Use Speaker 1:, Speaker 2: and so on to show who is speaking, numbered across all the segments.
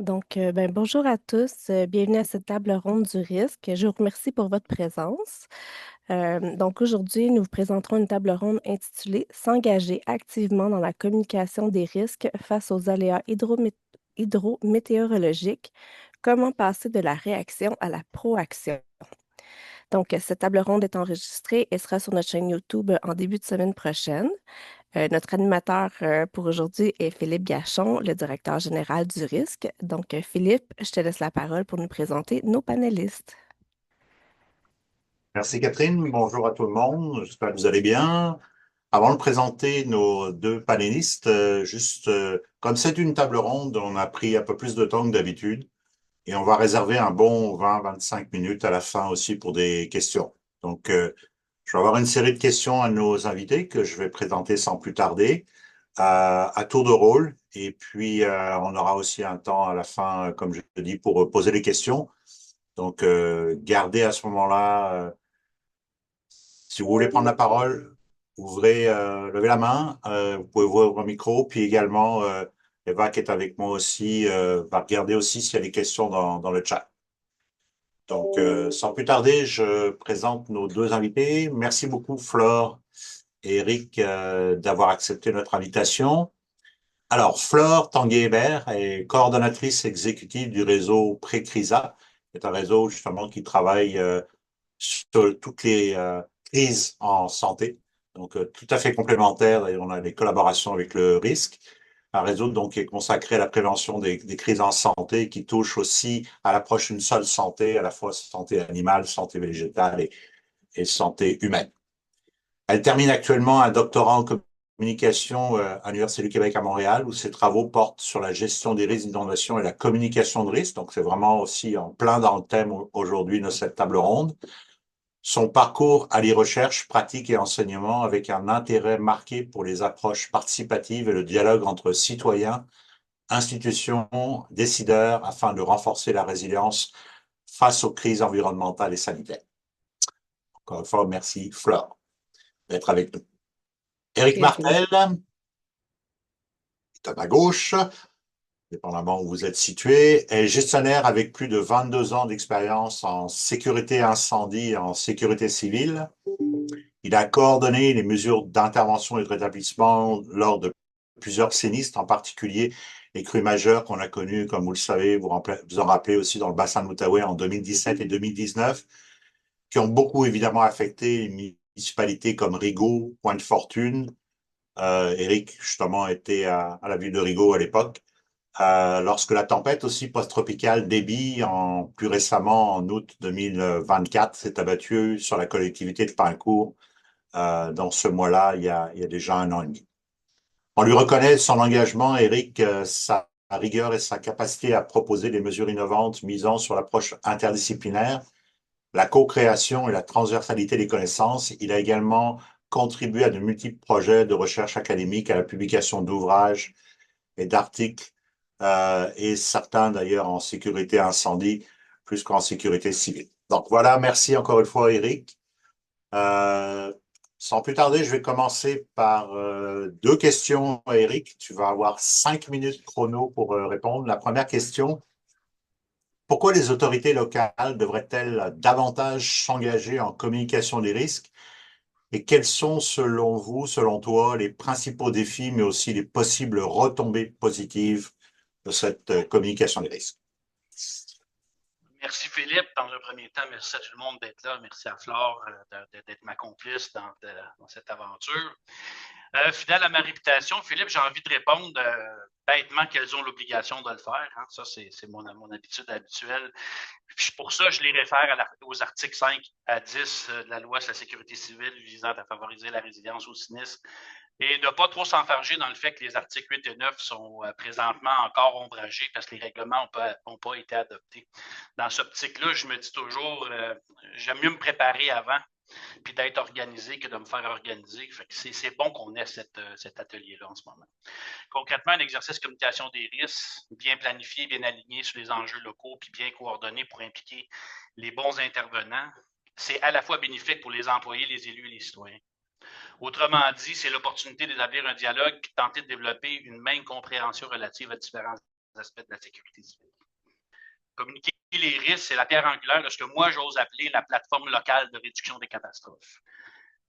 Speaker 1: Bonjour à tous. Bienvenue à cette table ronde du risque. Je vous remercie pour votre présence. Aujourd'hui, nous vous présenterons une table ronde intitulée S'engager activement dans la communication des risques face aux aléas hydrométéorologiques. Comment passer de la réaction à la proaction? Cette table ronde est enregistrée et sera sur notre chaîne YouTube en début de semaine prochaine. Notre animateur pour aujourd'hui est Philippe Gachon, le directeur général du risque. Philippe, je te laisse la parole pour nous présenter nos panélistes.
Speaker 2: Merci Catherine, bonjour à tout le monde, j'espère que vous allez bien. Avant de présenter nos deux panélistes, comme c'est une table ronde, on a pris un peu plus de temps que d'habitude et on va réserver un bon 20-25 minutes à la fin aussi pour des questions. Je vais avoir une série de questions à nos invités que je vais présenter sans plus tarder, à tour de rôle. Et puis, on aura aussi un temps à la fin, comme je te dis, pour poser les questions. Gardez à ce moment-là si vous voulez prendre la parole, levez la main, vous pouvez ouvrir votre micro, puis également, Eva qui est avec moi aussi, va regarder aussi s'il y a des questions dans le chat. Sans plus tarder, je présente nos deux invités. Merci beaucoup, Flore et Eric, d'avoir accepté notre invitation. Alors, Flore Tanguay-Hébert est coordonnatrice exécutive du réseau Précrisa, qui est un réseau justement qui travaille sur toutes les crises en santé. Tout à fait complémentaire. D'ailleurs, on a des collaborations avec le risque. Un réseau donc qui est consacré à la prévention des crises en santé, qui touche aussi à l'approche d'une seule santé, à la fois santé animale, santé végétale et santé humaine. Elle termine actuellement un doctorat en communication à l'Université du Québec à Montréal, où ses travaux portent sur la gestion des risques d'inondation et la communication de risques. Donc, c'est vraiment aussi en plein dans le thème aujourd'hui de cette table ronde. Son parcours allie recherche, pratique et enseignement avec un intérêt marqué pour les approches participatives et le dialogue entre citoyens, institutions, décideurs afin de renforcer la résilience face aux crises environnementales et sanitaires. Encore une fois, merci Flore d'être avec nous. Éric
Speaker 1: Plaisir.
Speaker 2: Martel est à ma gauche, dépendamment où vous êtes situé, est gestionnaire avec plus de 22 ans d'expérience en sécurité incendie et en sécurité civile. Il a coordonné les mesures d'intervention et de rétablissement lors de plusieurs sinistres, en particulier les crues majeures qu'on a connues, comme vous le savez, vous en rappelez aussi dans le bassin de l'Outaouais en 2017 et 2019, qui ont beaucoup évidemment affecté les municipalités comme Rigaud, Pointe-Fortune. Éric, justement, était à la ville de Rigaud à l'époque. Lorsque la tempête aussi post-tropicale Déby, plus récemment en août 2024, s'est abattue sur la collectivité de Pincourt, dans ce mois-là, il y a déjà un an et demi. On lui reconnaît son engagement, Eric, sa rigueur et sa capacité à proposer des mesures innovantes misant sur l'approche interdisciplinaire, la co-création et la transversalité des connaissances. Il a également contribué à de multiples projets de recherche académique, à la publication d'ouvrages et d'articles, et certains d'ailleurs en sécurité incendie, plus qu'en sécurité civile. Donc voilà, merci encore une fois, Eric. Euh, Sans plus tarder, je vais commencer par deux questions, Eric. Tu vas avoir 5 minutes chrono pour répondre. La première question, pourquoi les autorités locales devraient-elles davantage s'engager en communication des risques et quels sont, selon vous, selon toi, les principaux défis, mais aussi les possibles retombées positives de cette communication des risques?
Speaker 3: Merci Philippe. Dans un premier temps, merci à tout le monde d'être là. Merci à Flore d'être ma complice dans cette aventure. Fidèle à ma réputation, Philippe, j'ai envie de répondre bêtement qu'elles ont l'obligation de le faire. Hein. Ça, c'est mon habitude habituelle. Puis pour ça, je les réfère aux articles 5 à 10 de la loi sur la sécurité civile visant à favoriser la résilience au sinistre et de ne pas trop s'enfarger dans le fait que les articles 8 et 9 sont présentement encore ombragés parce que les règlements n'ont pas été adoptés. Dans cette optique-là, je me dis toujours, j'aime mieux me préparer avant puis d'être organisé que de me faire organiser. C'est bon qu'on ait cet atelier-là en ce moment. Concrètement, un exercice de communication des risques, bien planifié, bien aligné sur les enjeux locaux, puis bien coordonné pour impliquer les bons intervenants, c'est à la fois bénéfique pour les employés, les élus et les citoyens. Autrement dit, c'est l'opportunité d'établir un dialogue et de tenter de développer une même compréhension relative à différents aspects de la sécurité civile. Communiquer les risques, c'est la pierre angulaire de ce que moi, j'ose appeler la plateforme locale de réduction des catastrophes.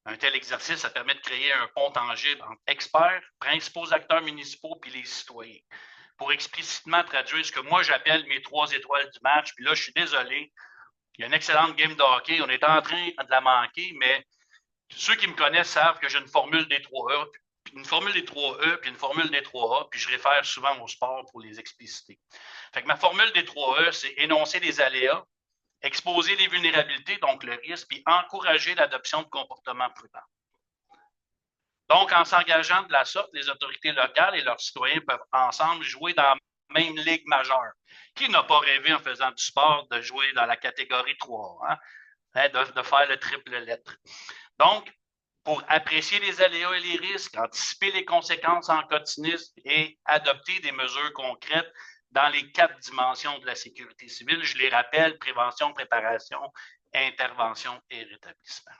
Speaker 3: Un tel exercice, ça permet de créer un pont tangible entre experts, principaux acteurs municipaux puis les citoyens, pour explicitement traduire ce que moi, j'appelle mes 3 étoiles du match. Puis là, je suis désolé, il y a une excellente game de hockey, on est en train de la manquer, mais ceux qui me connaissent savent que j'ai une formule des 3E, puis une formule des 3E, puis une formule des 3A, puis je réfère souvent au sport pour les expliciter. Fait que ma formule des 3E, c'est énoncer les aléas, exposer les vulnérabilités, donc le risque, puis encourager l'adoption de comportements prudents. Donc, en s'engageant de la sorte, les autorités locales et leurs citoyens peuvent ensemble jouer dans la même ligue majeure. Qui n'a pas rêvé en faisant du sport de jouer dans la catégorie 3, hein? De faire le triple lettre. Donc, pour apprécier les aléas et les risques, anticiper les conséquences en cas de sinistre et adopter des mesures concrètes dans les 4 dimensions de la sécurité civile, je les rappelle, prévention, préparation, intervention et rétablissement.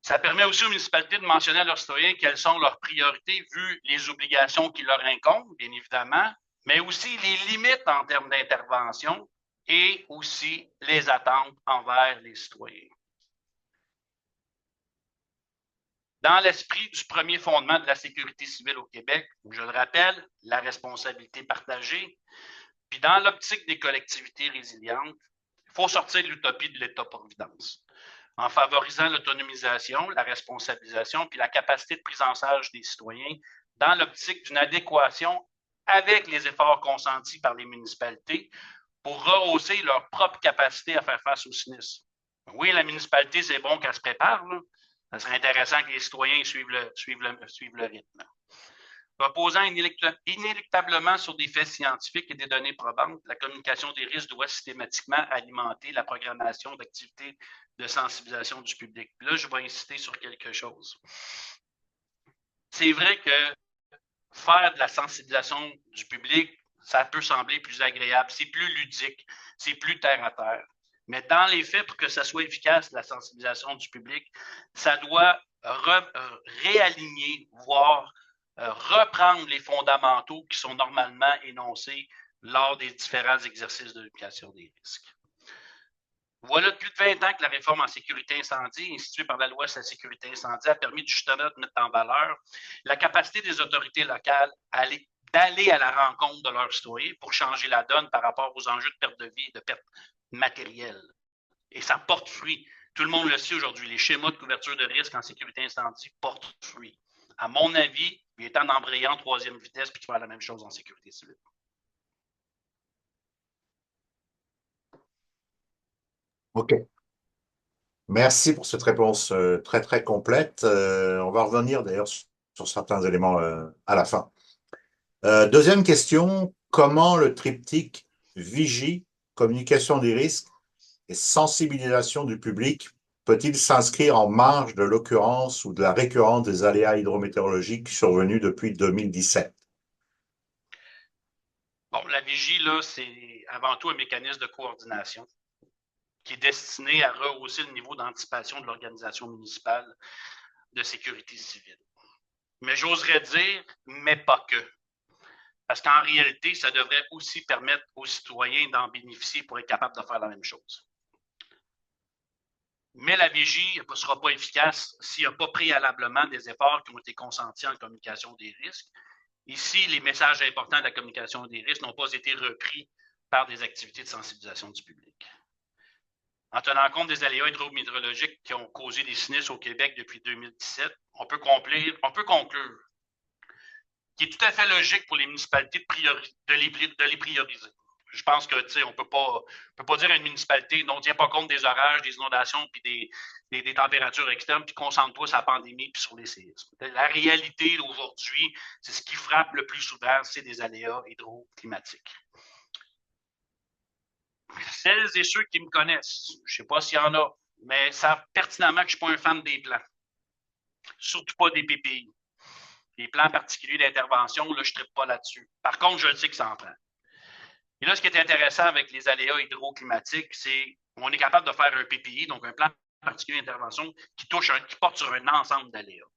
Speaker 3: Ça permet aussi aux municipalités de mentionner à leurs citoyens quelles sont leurs priorités vu les obligations qui leur incombent, bien évidemment, mais aussi les limites en termes d'intervention et aussi les attentes envers les citoyens. Dans l'esprit du premier fondement de la sécurité civile au Québec, je le rappelle, la responsabilité partagée, puis dans l'optique des collectivités résilientes, il faut sortir de l'utopie de l'État-providence en favorisant l'autonomisation, la responsabilisation, puis la capacité de prise en charge des citoyens dans l'optique d'une adéquation avec les efforts consentis par les municipalités pour rehausser leur propre capacité à faire face aux sinistres. Oui, la municipalité, c'est bon qu'elle se prépare, là. Ça serait intéressant que les citoyens suivent le rythme. Reposant inéluctablement sur des faits scientifiques et des données probantes, la communication des risques doit systématiquement alimenter la programmation d'activités de sensibilisation du public. Là, je vais insister sur quelque chose. C'est vrai que faire de la sensibilisation du public, ça peut sembler plus agréable, c'est plus ludique, c'est plus terre à terre. Mais dans les faits, pour que ça soit efficace, la sensibilisation du public, ça doit réaligner, voire reprendre les fondamentaux qui sont normalement énoncés lors des différents exercices de l'éducation des risques. Voilà depuis 20 ans que la réforme en sécurité incendie, instituée par la loi sur la sécurité incendie, a permis justement de mettre en valeur la capacité des autorités locales d'aller à la rencontre de leurs citoyens pour changer la donne par rapport aux enjeux de perte de vie et de perte matérielle. Et ça porte fruit. Tout le monde le sait aujourd'hui, les schémas de couverture de risque en sécurité incendie portent fruit. À mon avis, il est temps d'embrayer en 3e vitesse puis de faire la même chose en sécurité civile.
Speaker 2: OK. Merci pour cette réponse très, très complète. On va revenir d'ailleurs sur certains éléments à la fin. Deuxième question, comment le triptyque vigie, communication des risques et sensibilisation du public peut-il s'inscrire en marge de l'occurrence ou de la récurrence des aléas hydrométéorologiques survenus depuis 2017?
Speaker 3: Bon, la vigie, là, c'est avant tout un mécanisme de coordination qui est destiné à rehausser le niveau d'anticipation de l'organisation municipale de sécurité civile. Mais j'oserais dire, mais pas que. Parce qu'en réalité, ça devrait aussi permettre aux citoyens d'en bénéficier pour être capables de faire la même chose. Mais la vigie ne sera pas efficace s'il n'y a pas préalablement des efforts qui ont été consentis en communication des risques. Ici, les messages importants de la communication des risques n'ont pas été repris par des activités de sensibilisation du public. En tenant compte des aléas hydrométéorologiques qui ont causé des sinistres au Québec depuis 2017, on peut conclure qu'il est tout à fait logique pour les municipalités de les prioriser. Je pense que on peut pas dire à une municipalité non, tient pas compte des orages, des inondations puis des températures externes, puis concentre-toi sur la pandémie puis sur les séismes. La réalité d'aujourd'hui, c'est ce qui frappe le plus souvent, c'est des aléas hydroclimatiques. Celles et ceux qui me connaissent, je ne sais pas s'il y en a, mais savent pertinemment que je ne suis pas un fan des plans. Surtout pas des PPI. Les plans particuliers d'intervention, là, je ne traite pas là-dessus. Par contre, je le sais que ça en prend. Et là, ce qui est intéressant avec les aléas hydroclimatiques, c'est qu'on est capable de faire un PPI, donc un plan particulier d'intervention, qui porte sur un ensemble d'aléas.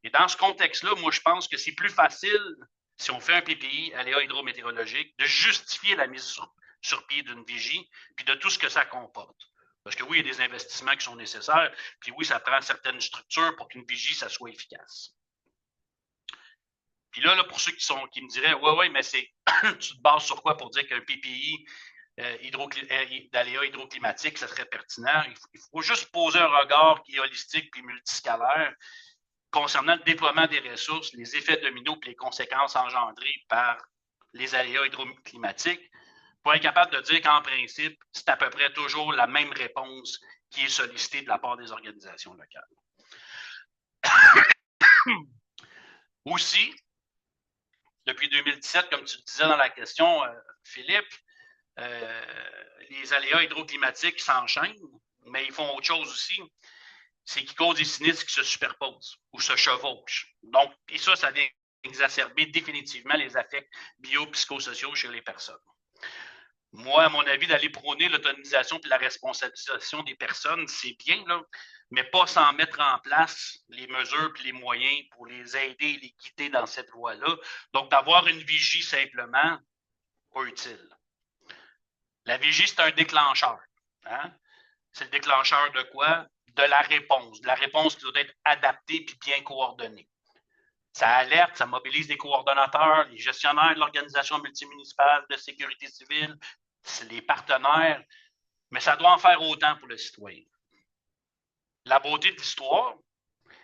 Speaker 3: Et dans ce contexte-là, moi, je pense que c'est plus facile si on fait un PPI, aléa hydrométéorologique, de justifier la mise sur pied d'une vigie, puis de tout ce que ça comporte. Parce que oui, il y a des investissements qui sont nécessaires, puis oui, ça prend certaines structures pour qu'une vigie, ça soit efficace. Puis là, pour ceux qui me diraient, ouais, mais tu te bases sur quoi pour dire qu'un PPI d'aléa hydroclimatique, ça serait pertinent? Il faut juste poser un regard qui est holistique puis multiscalaire concernant le déploiement des ressources, les effets dominos et les conséquences engendrées par les aléas hydroclimatiques pour être capable de dire qu'en principe, c'est à peu près toujours la même réponse qui est sollicitée de la part des organisations locales. Aussi, depuis 2017, comme tu le disais dans la question, Philippe, les aléas hydroclimatiques s'enchaînent, mais ils font autre chose aussi, c'est qu'ils causent des sinistres qui se superposent ou se chevauchent. Donc, et ça vient exacerber définitivement les affects biopsychosociaux chez les personnes. Moi, à mon avis, d'aller prôner l'autonomisation et la responsabilisation des personnes, c'est bien, là, mais pas sans mettre en place les mesures et les moyens pour les aider et les guider dans cette voie-là. Donc, d'avoir une vigie simplement, pas utile. La vigie, c'est un déclencheur. Hein? C'est le déclencheur de quoi? De la réponse qui doit être adaptée et bien coordonnée. Ça alerte, ça mobilise les coordonnateurs, les gestionnaires de l'organisation multimunicipale de sécurité civile, les partenaires, mais ça doit en faire autant pour le citoyen. La beauté de l'histoire,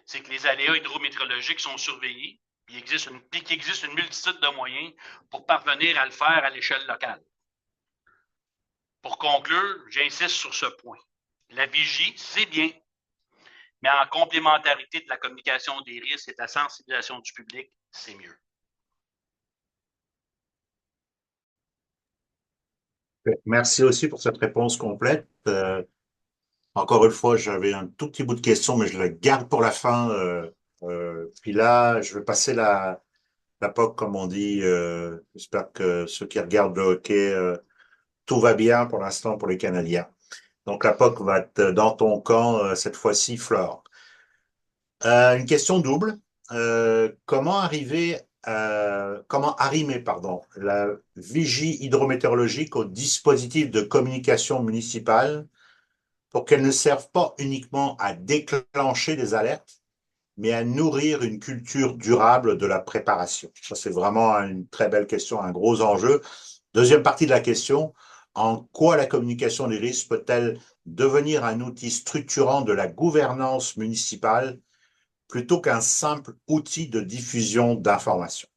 Speaker 3: c'est que les aléas hydrométéorologiques sont surveillés, puis qu'il existe une multitude de moyens pour parvenir à le faire à l'échelle locale. Pour conclure, j'insiste sur ce point. La vigie, c'est bien, mais en complémentarité de la communication des risques et de la sensibilisation du public, c'est mieux.
Speaker 2: Merci aussi pour cette réponse complète. Encore une fois, j'avais un tout petit bout de question, mais je la garde pour la fin. Puis là, je vais passer la POC, comme on dit. J'espère que ceux qui regardent le hockey, tout va bien pour l'instant pour les Canadiens. Donc la POC va être dans ton camp cette fois-ci, Flore. Une question double. Comment arrimer, la vigie hydrométéorologique au dispositif de communication municipale pour qu'elle ne serve pas uniquement à déclencher des alertes, mais à nourrir une culture durable de la préparation? Ça, c'est vraiment une très belle question, un gros enjeu. Deuxième partie de la question, en quoi la communication des risques peut-elle devenir un outil structurant de la gouvernance municipale plutôt qu'un simple outil de diffusion d'informations?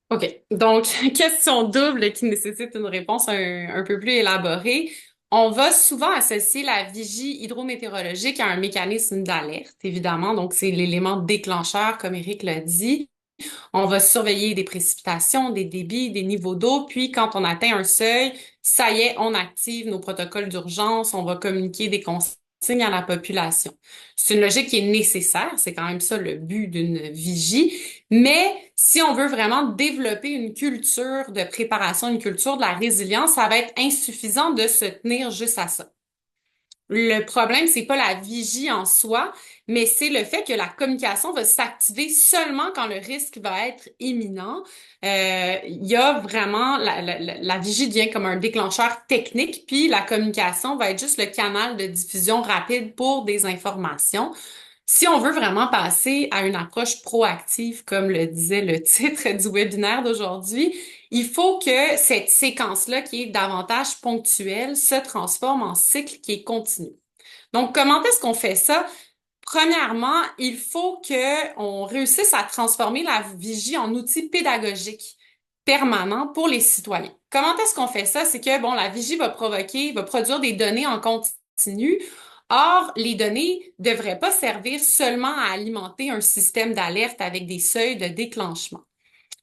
Speaker 4: OK. Donc, question double qui nécessite une réponse un peu plus élaborée. On va souvent associer la vigie hydrométéorologique à un mécanisme d'alerte, évidemment. Donc, c'est l'élément déclencheur, comme Éric l'a dit. On va surveiller des précipitations, des débits, des niveaux d'eau, puis quand on atteint un seuil, ça y est, on active nos protocoles d'urgence, on va communiquer des consignes à la population. C'est une logique qui est nécessaire, c'est quand même ça le but d'une vigie, mais si on veut vraiment développer une culture de préparation, une culture de la résilience, ça va être insuffisant de se tenir juste à ça. Le problème, c'est pas la vigie en soi, mais c'est le fait que la communication va s'activer seulement quand le risque va être imminent. Il y a vraiment la vigie devient comme un déclencheur technique, puis la communication va être juste le canal de diffusion rapide pour des informations. Si on veut vraiment passer à une approche proactive, comme le disait le titre du webinaire d'aujourd'hui, il faut que cette séquence-là, qui est davantage ponctuelle, se transforme en cycle qui est continu. Donc, comment est-ce qu'on fait ça? Premièrement, il faut qu'on réussisse à transformer la vigie en outil pédagogique permanent pour les citoyens. Comment est-ce qu'on fait ça? C'est que, bon, la vigie va produire des données en continu. Or, les données ne devraient pas servir seulement à alimenter un système d'alerte avec des seuils de déclenchement.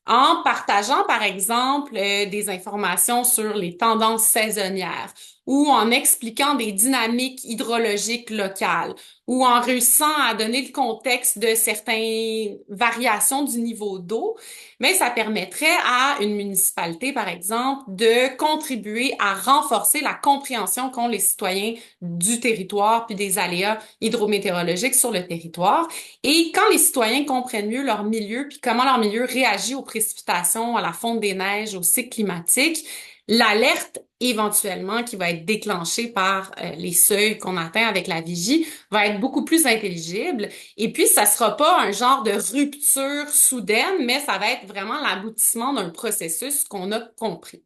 Speaker 4: En partageant, par exemple, des informations sur les tendances saisonnières ou en expliquant des dynamiques hydrologiques locales, ou en réussissant à donner le contexte de certaines variations du niveau d'eau, mais ça permettrait à une municipalité, par exemple, de contribuer à renforcer la compréhension qu'ont les citoyens du territoire puis des aléas hydrométéorologiques sur le territoire. Et quand les citoyens comprennent mieux leur milieu puis comment leur milieu réagit aux précipitations, à la fonte des neiges, au cycle climatique, l'alerte éventuellement qui va être déclenchée par les seuils qu'on atteint avec la vigie va être beaucoup plus intelligible. Et puis, ça sera pas un genre de rupture soudaine, mais ça va être vraiment l'aboutissement d'un processus qu'on a compris.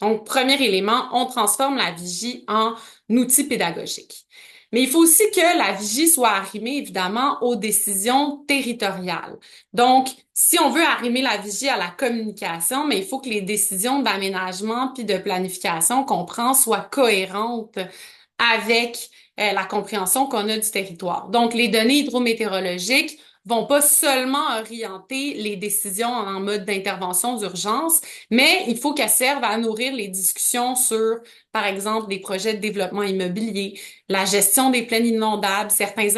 Speaker 4: Donc, premier élément, on transforme la vigie en outil pédagogique. Mais il faut aussi que la vigie soit arrimée, évidemment, aux décisions territoriales. Donc, si on veut arrimer la vigie à la communication, mais il faut que les décisions d'aménagement puis de planification qu'on prend soient cohérentes avec la compréhension qu'on a du territoire. Donc, les données hydrométéorologiques vont pas seulement orienter les décisions en mode d'intervention d'urgence, mais il faut qu'elles servent à nourrir les discussions sur, par exemple, des projets de développement immobilier, la gestion des plaines inondables, certains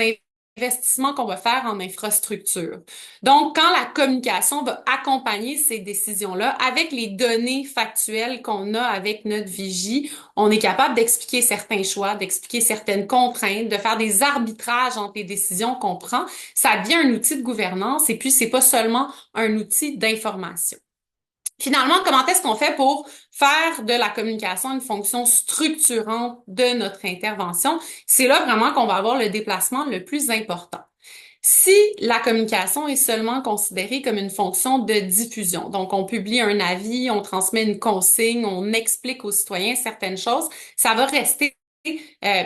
Speaker 4: investissements qu'on va faire en infrastructure. Donc, quand la communication va accompagner ces décisions-là avec les données factuelles qu'on a avec notre vigie, on est capable d'expliquer certains choix, d'expliquer certaines contraintes, de faire des arbitrages entre les décisions qu'on prend. Ça devient un outil de gouvernance et puis c'est pas seulement un outil d'information. Finalement, comment est-ce qu'on fait pour faire de la communication une fonction structurante de notre intervention? C'est là vraiment qu'on va avoir le déplacement le plus important. Si la communication est seulement considérée comme une fonction de diffusion, donc on publie un avis, on transmet une consigne, on explique aux citoyens certaines choses, ça va rester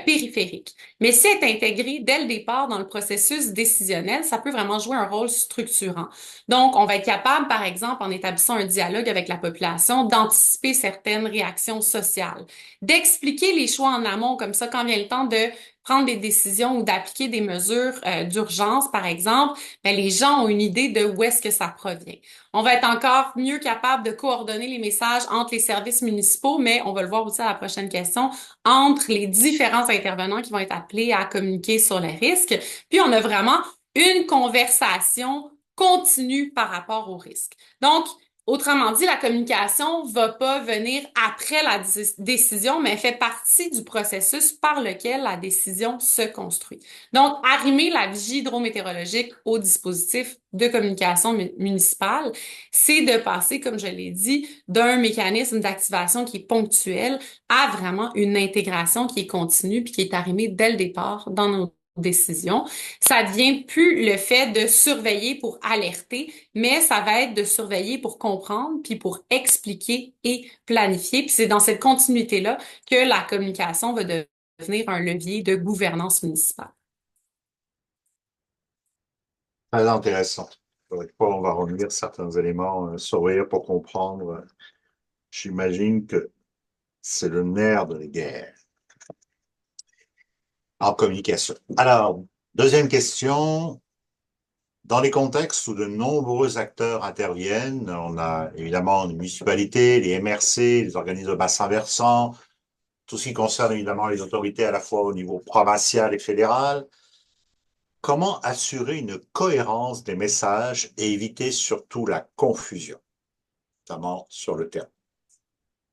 Speaker 4: périphérique. Mais si elle est intégrée dès le départ dans le processus décisionnel, ça peut vraiment jouer un rôle structurant. Donc, on va être capable, par exemple, en établissant un dialogue avec la population, d'anticiper certaines réactions sociales, d'expliquer les choix en amont, comme ça, quand vient le temps de prendre des décisions ou d'appliquer des mesures d'urgence, par exemple, ben, les gens ont une idée de où est-ce que ça provient. On va être encore mieux capable de coordonner les messages entre les services municipaux, mais on va le voir aussi à la prochaine question, entre les différents intervenants qui vont être appelés à communiquer sur les risques. Puis, on a vraiment une conversation continue par rapport aux risques. Donc, autrement dit, la communication va pas venir après la décision, mais fait partie du processus par lequel la décision se construit. Donc, arrimer la vigie hydrométéorologique au dispositif de communication municipale, c'est de passer, comme je l'ai dit, d'un mécanisme d'activation qui est ponctuel à vraiment une intégration qui est continue puis qui est arrimée dès le départ dans nos décisions. Ça devient plus le fait de surveiller pour alerter, mais ça va être de surveiller pour comprendre, puis pour expliquer et planifier. Puis c'est dans cette continuité-là que la communication va devenir un levier de gouvernance municipale.
Speaker 2: Très intéressant. On va revenir certains éléments, surveiller pour comprendre. J'imagine que c'est le nerf de la guerre en communication. Alors, deuxième question. Dans les contextes où de nombreux acteurs interviennent, on a évidemment les municipalités, les MRC, les organismes de bassin versant, tout ce qui concerne évidemment les autorités à la fois au niveau provincial et fédéral. Comment assurer une cohérence des messages et éviter surtout la confusion, notamment sur le terrain?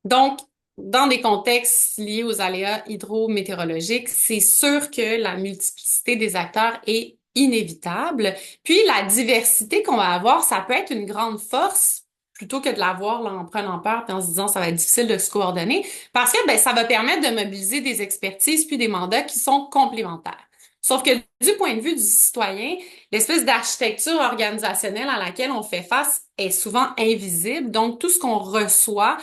Speaker 4: Donc, dans des contextes liés aux aléas hydrométéorologiques, c'est sûr que la multiplicité des acteurs est inévitable. Puis la diversité qu'on va avoir, ça peut être une grande force plutôt que de l'avoir là, en prenant peur et en se disant ça va être difficile de se coordonner parce que ben, ça va permettre de mobiliser des expertises puis des mandats qui sont complémentaires. Sauf que du point de vue du citoyen, l'espèce d'architecture organisationnelle à laquelle on fait face est souvent invisible. Donc, tout ce qu'on reçoit,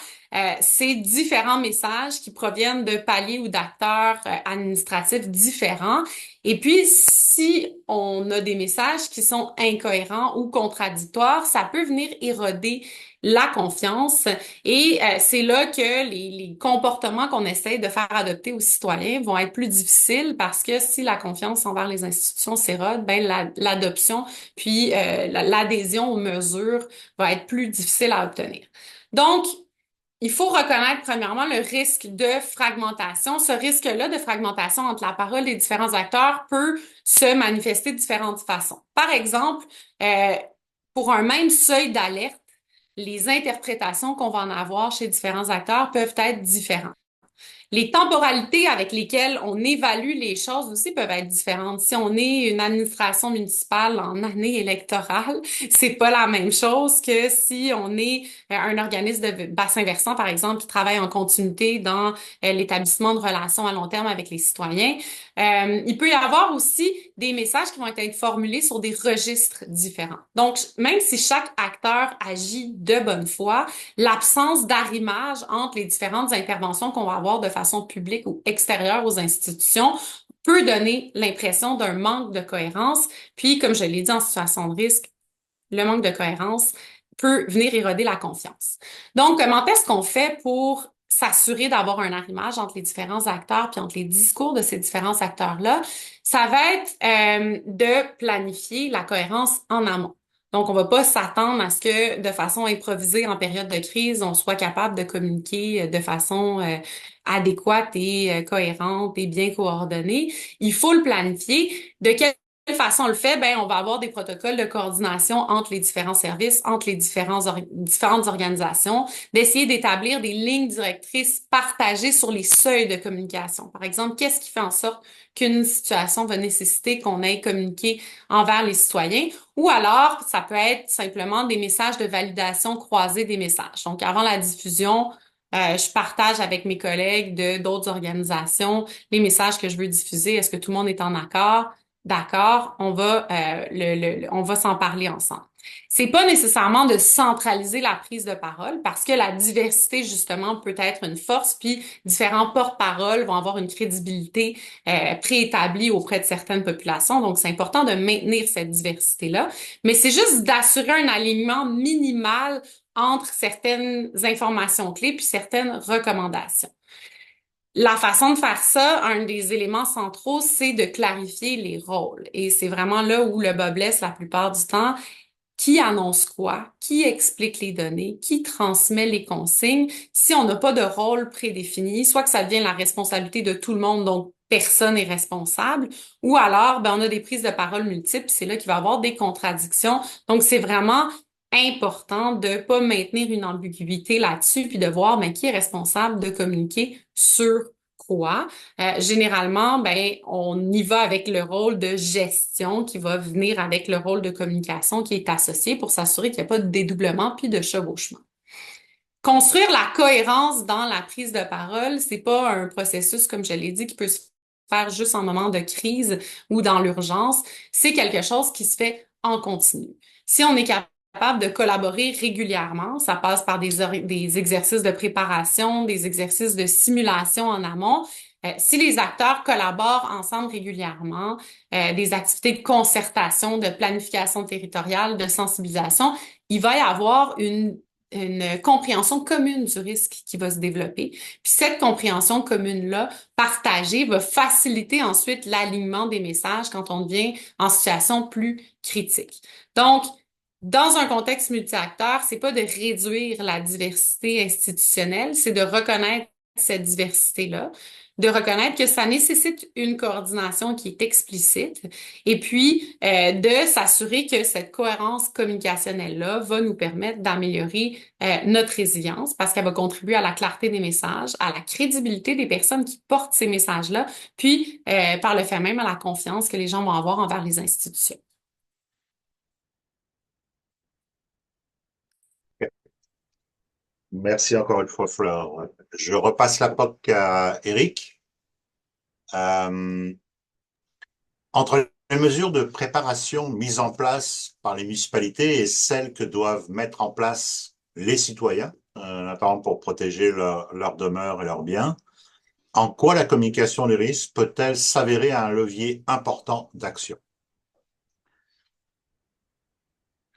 Speaker 4: c'est différents messages qui proviennent de paliers ou d'acteurs administratifs différents. Et puis, si on a des messages qui sont incohérents ou contradictoires, ça peut venir éroder la confiance. Et c'est là que les comportements qu'on essaie de faire adopter aux citoyens vont être plus difficiles parce que si la confiance envers les institutions s'érode, ben l'adoption puis l'adhésion aux mesures va être plus difficile à obtenir. Donc, il faut reconnaître premièrement le risque de fragmentation. Ce risque-là de fragmentation entre la parole des différents acteurs peut se manifester de différentes façons. Par exemple, pour un même seuil d'alerte, les interprétations qu'on va en avoir chez différents acteurs peuvent être différentes. Les temporalités avec lesquelles on évalue les choses aussi peuvent être différentes. Si on est une administration municipale en année électorale, c'est pas la même chose que si on est un organisme de bassin versant, par exemple, qui travaille en continuité dans l'établissement de relations à long terme avec les citoyens. Il peut y avoir aussi des messages qui vont être formulés sur des registres différents. Donc, même si chaque acteur agit de bonne foi, l'absence d'arrimage entre les différentes interventions qu'on va avoir de façon publique ou extérieure aux institutions peut donner l'impression d'un manque de cohérence. Puis, comme je l'ai dit en situation de risque, le manque de cohérence peut venir éroder la confiance. Donc, comment est-ce qu'on fait pour s'assurer d'avoir un arrimage entre les différents acteurs puis entre les discours de ces différents acteurs-là? Ça va être de planifier la cohérence en amont. Donc, on va pas s'attendre à ce que, de façon improvisée en période de crise, on soit capable de communiquer de façon adéquate et cohérente et bien coordonnée. Il faut le planifier. De quelle façon on le fait? Ben, on va avoir des protocoles de coordination entre les différents services, entre les différentes organisations, d'essayer d'établir des lignes directrices partagées sur les seuils de communication. Par exemple, qu'est-ce qui fait en sorte qu'une situation va nécessiter qu'on ait communiqué envers les citoyens? Ou alors, ça peut être simplement des messages de validation croisés des messages. Donc, avant la diffusion, je partage avec mes collègues de d'autres organisations les messages que je veux diffuser. Est-ce que tout le monde est en accord? D'accord, on va s'en parler ensemble. C'est pas nécessairement de centraliser la prise de parole parce que la diversité, justement, peut être une force, puis différents porte-paroles vont avoir une crédibilité préétablie auprès de certaines populations. Donc, c'est important de maintenir cette diversité-là. Mais c'est juste d'assurer un alignement minimal entre certaines informations clés puis certaines recommandations. La façon de faire ça, un des éléments centraux, c'est de clarifier les rôles. Et c'est vraiment là où le bas blesse la plupart du temps. Qui annonce quoi? Qui explique les données? Qui transmet les consignes? Si on n'a pas de rôle prédéfini, soit que ça devient la responsabilité de tout le monde, donc personne n'est responsable, ou alors, ben, on a des prises de parole multiples, c'est là qu'il va y avoir des contradictions. Donc, c'est vraiment important de pas maintenir une ambiguïté là-dessus, puis de voir, ben, qui est responsable de communiquer sur quoi. Généralement, ben, on y va avec le rôle de gestion qui va venir avec le rôle de communication qui est associé pour s'assurer qu'il n'y a pas de dédoublement puis de chevauchement. Construire la cohérence dans la prise de parole, c'est pas un processus, comme je l'ai dit, qui peut se faire juste en moment de crise ou dans l'urgence. C'est quelque chose qui se fait en continu. Si on est capable de collaborer régulièrement, ça passe par des exercices de préparation, des exercices de simulation en amont. Si les acteurs collaborent ensemble régulièrement, des activités de concertation, de planification territoriale, de sensibilisation, il va y avoir une compréhension commune du risque qui va se développer. Puis cette compréhension commune-là, partagée, va faciliter ensuite l'alignement des messages quand on devient en situation plus critique. Donc, dans un contexte multi-acteurs, c'est pas de réduire la diversité institutionnelle, c'est de reconnaître cette diversité-là, de reconnaître que ça nécessite une coordination qui est explicite et puis de s'assurer que cette cohérence communicationnelle-là va nous permettre d'améliorer notre résilience parce qu'elle va contribuer à la clarté des messages, à la crédibilité des personnes qui portent ces messages-là, puis par le fait même à la confiance que les gens vont avoir envers les institutions.
Speaker 2: Merci encore une fois, Fleur. Je repasse la POC à Eric. Entre les mesures de préparation mises en place par les municipalités et celles que doivent mettre en place les citoyens, notamment pour protéger leur demeure et leurs biens, en quoi la communication des risques peut-elle s'avérer un levier important d'action?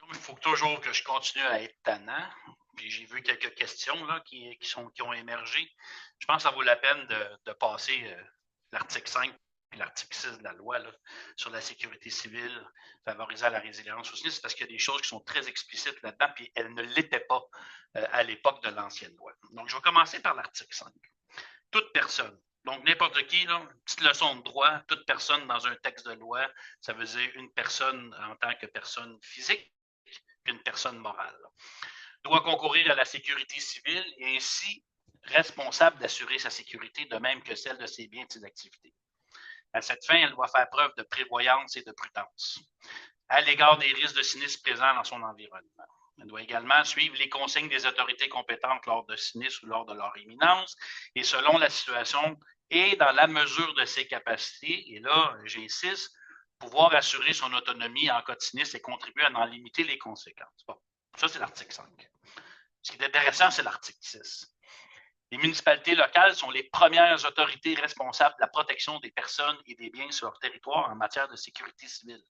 Speaker 3: Il faut toujours que je continue à être tannant. Puis j'ai vu quelques questions là, qui ont émergé. Je pense que ça vaut la peine de passer l'article 5 puis l'article 6 de la loi là, sur la sécurité civile, favorisant la résilience au sinistre, parce qu'il y a des choses qui sont très explicites là-dedans, puis elles ne l'étaient pas à l'époque de l'ancienne loi. Donc, je vais commencer par l'article 5. Toute personne, donc n'importe qui, là, petite leçon de droit, toute personne dans un texte de loi, ça veut dire une personne en tant que personne physique, puis une personne morale, doit concourir à la sécurité civile et ainsi responsable d'assurer sa sécurité, de même que celle de ses biens et de ses activités. À cette fin, elle doit faire preuve de prévoyance et de prudence à l'égard des risques de sinistre présents dans son environnement. Elle doit également suivre les consignes des autorités compétentes lors de sinistres ou lors de leur imminence et selon la situation et dans la mesure de ses capacités, et là, j'insiste, pouvoir assurer son autonomie en cas de sinistre et contribuer à en limiter les conséquences. Bon, ça, c'est l'article 5. Ce qui est intéressant, c'est l'article 6. Les municipalités locales sont les premières autorités responsables de la protection des personnes et des biens sur leur territoire en matière de sécurité civile.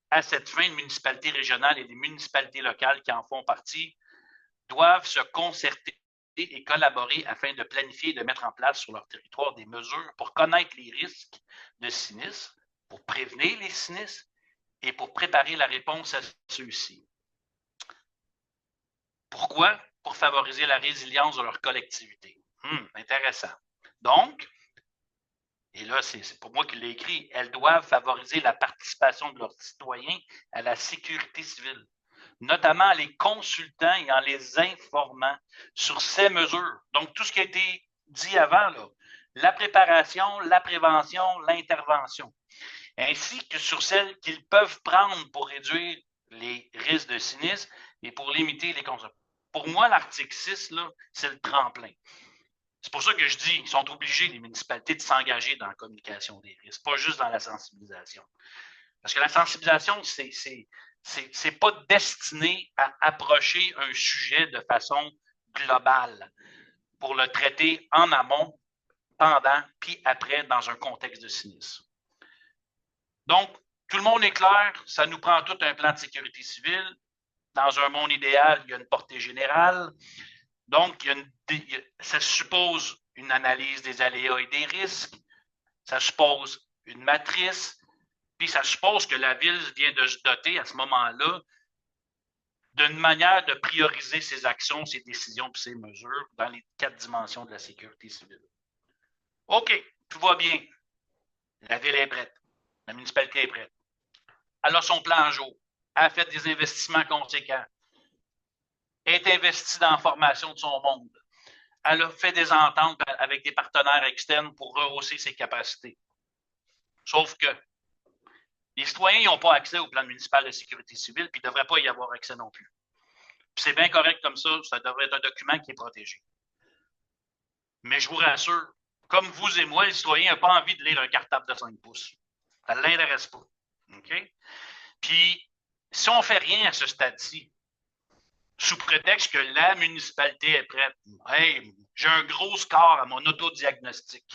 Speaker 3: À cette fin, les municipalités régionales et les municipalités locales qui en font partie doivent se concerter et collaborer afin de planifier et de mettre en place sur leur territoire des mesures pour connaître les risques de sinistres, pour prévenir les sinistres et pour préparer la réponse à ceux-ci. Pourquoi? Pour favoriser la résilience de leur collectivité. Intéressant. Donc, et là, c'est pour moi qui l'ai écrit, elles doivent favoriser la participation de leurs citoyens à la sécurité civile, notamment en les consultant et en les informant sur ces mesures. Donc, tout ce qui a été dit avant, là, la préparation, la prévention, l'intervention, ainsi que sur celles qu'ils peuvent prendre pour réduire les risques de sinistre et pour limiter les conséquences. Pour moi, l'article 6, là, c'est le tremplin. C'est pour ça que je dis qu'ils sont obligés, les municipalités, de s'engager dans la communication des risques, pas juste dans la sensibilisation. Parce que la sensibilisation, c'est pas destiné à approcher un sujet de façon globale pour le traiter en amont, pendant, puis après, dans un contexte de sinistre. Donc, tout le monde est clair, ça nous prend tout un plan de sécurité civile. Dans un monde idéal, il y a une portée générale. Donc, ça suppose une analyse des aléas et des risques, ça suppose une matrice, puis ça suppose que la ville vient de se doter à ce moment-là d'une manière de prioriser ses actions, ses décisions et ses mesures dans les 4 dimensions de la sécurité civile. OK, tout va bien. La ville est prête. La municipalité est prête. Elle a son plan en jour. Elle a fait des investissements conséquents. Elle est investie dans la formation de son monde. Elle a fait des ententes avec des partenaires externes pour rehausser ses capacités. Sauf que les citoyens n'ont pas accès au plan municipal de sécurité civile, puis ils ne devraient pas y avoir accès non plus. Puis c'est bien correct comme ça devrait être un document qui est protégé. Mais je vous rassure, comme vous et moi, les citoyens n'ont pas envie de lire un cartable de 5 pouces. Ça ne l'intéresse pas. OK? Puis, si on ne fait rien à ce stade-ci, sous prétexte que la municipalité est prête, hey, j'ai un gros score à mon autodiagnostic,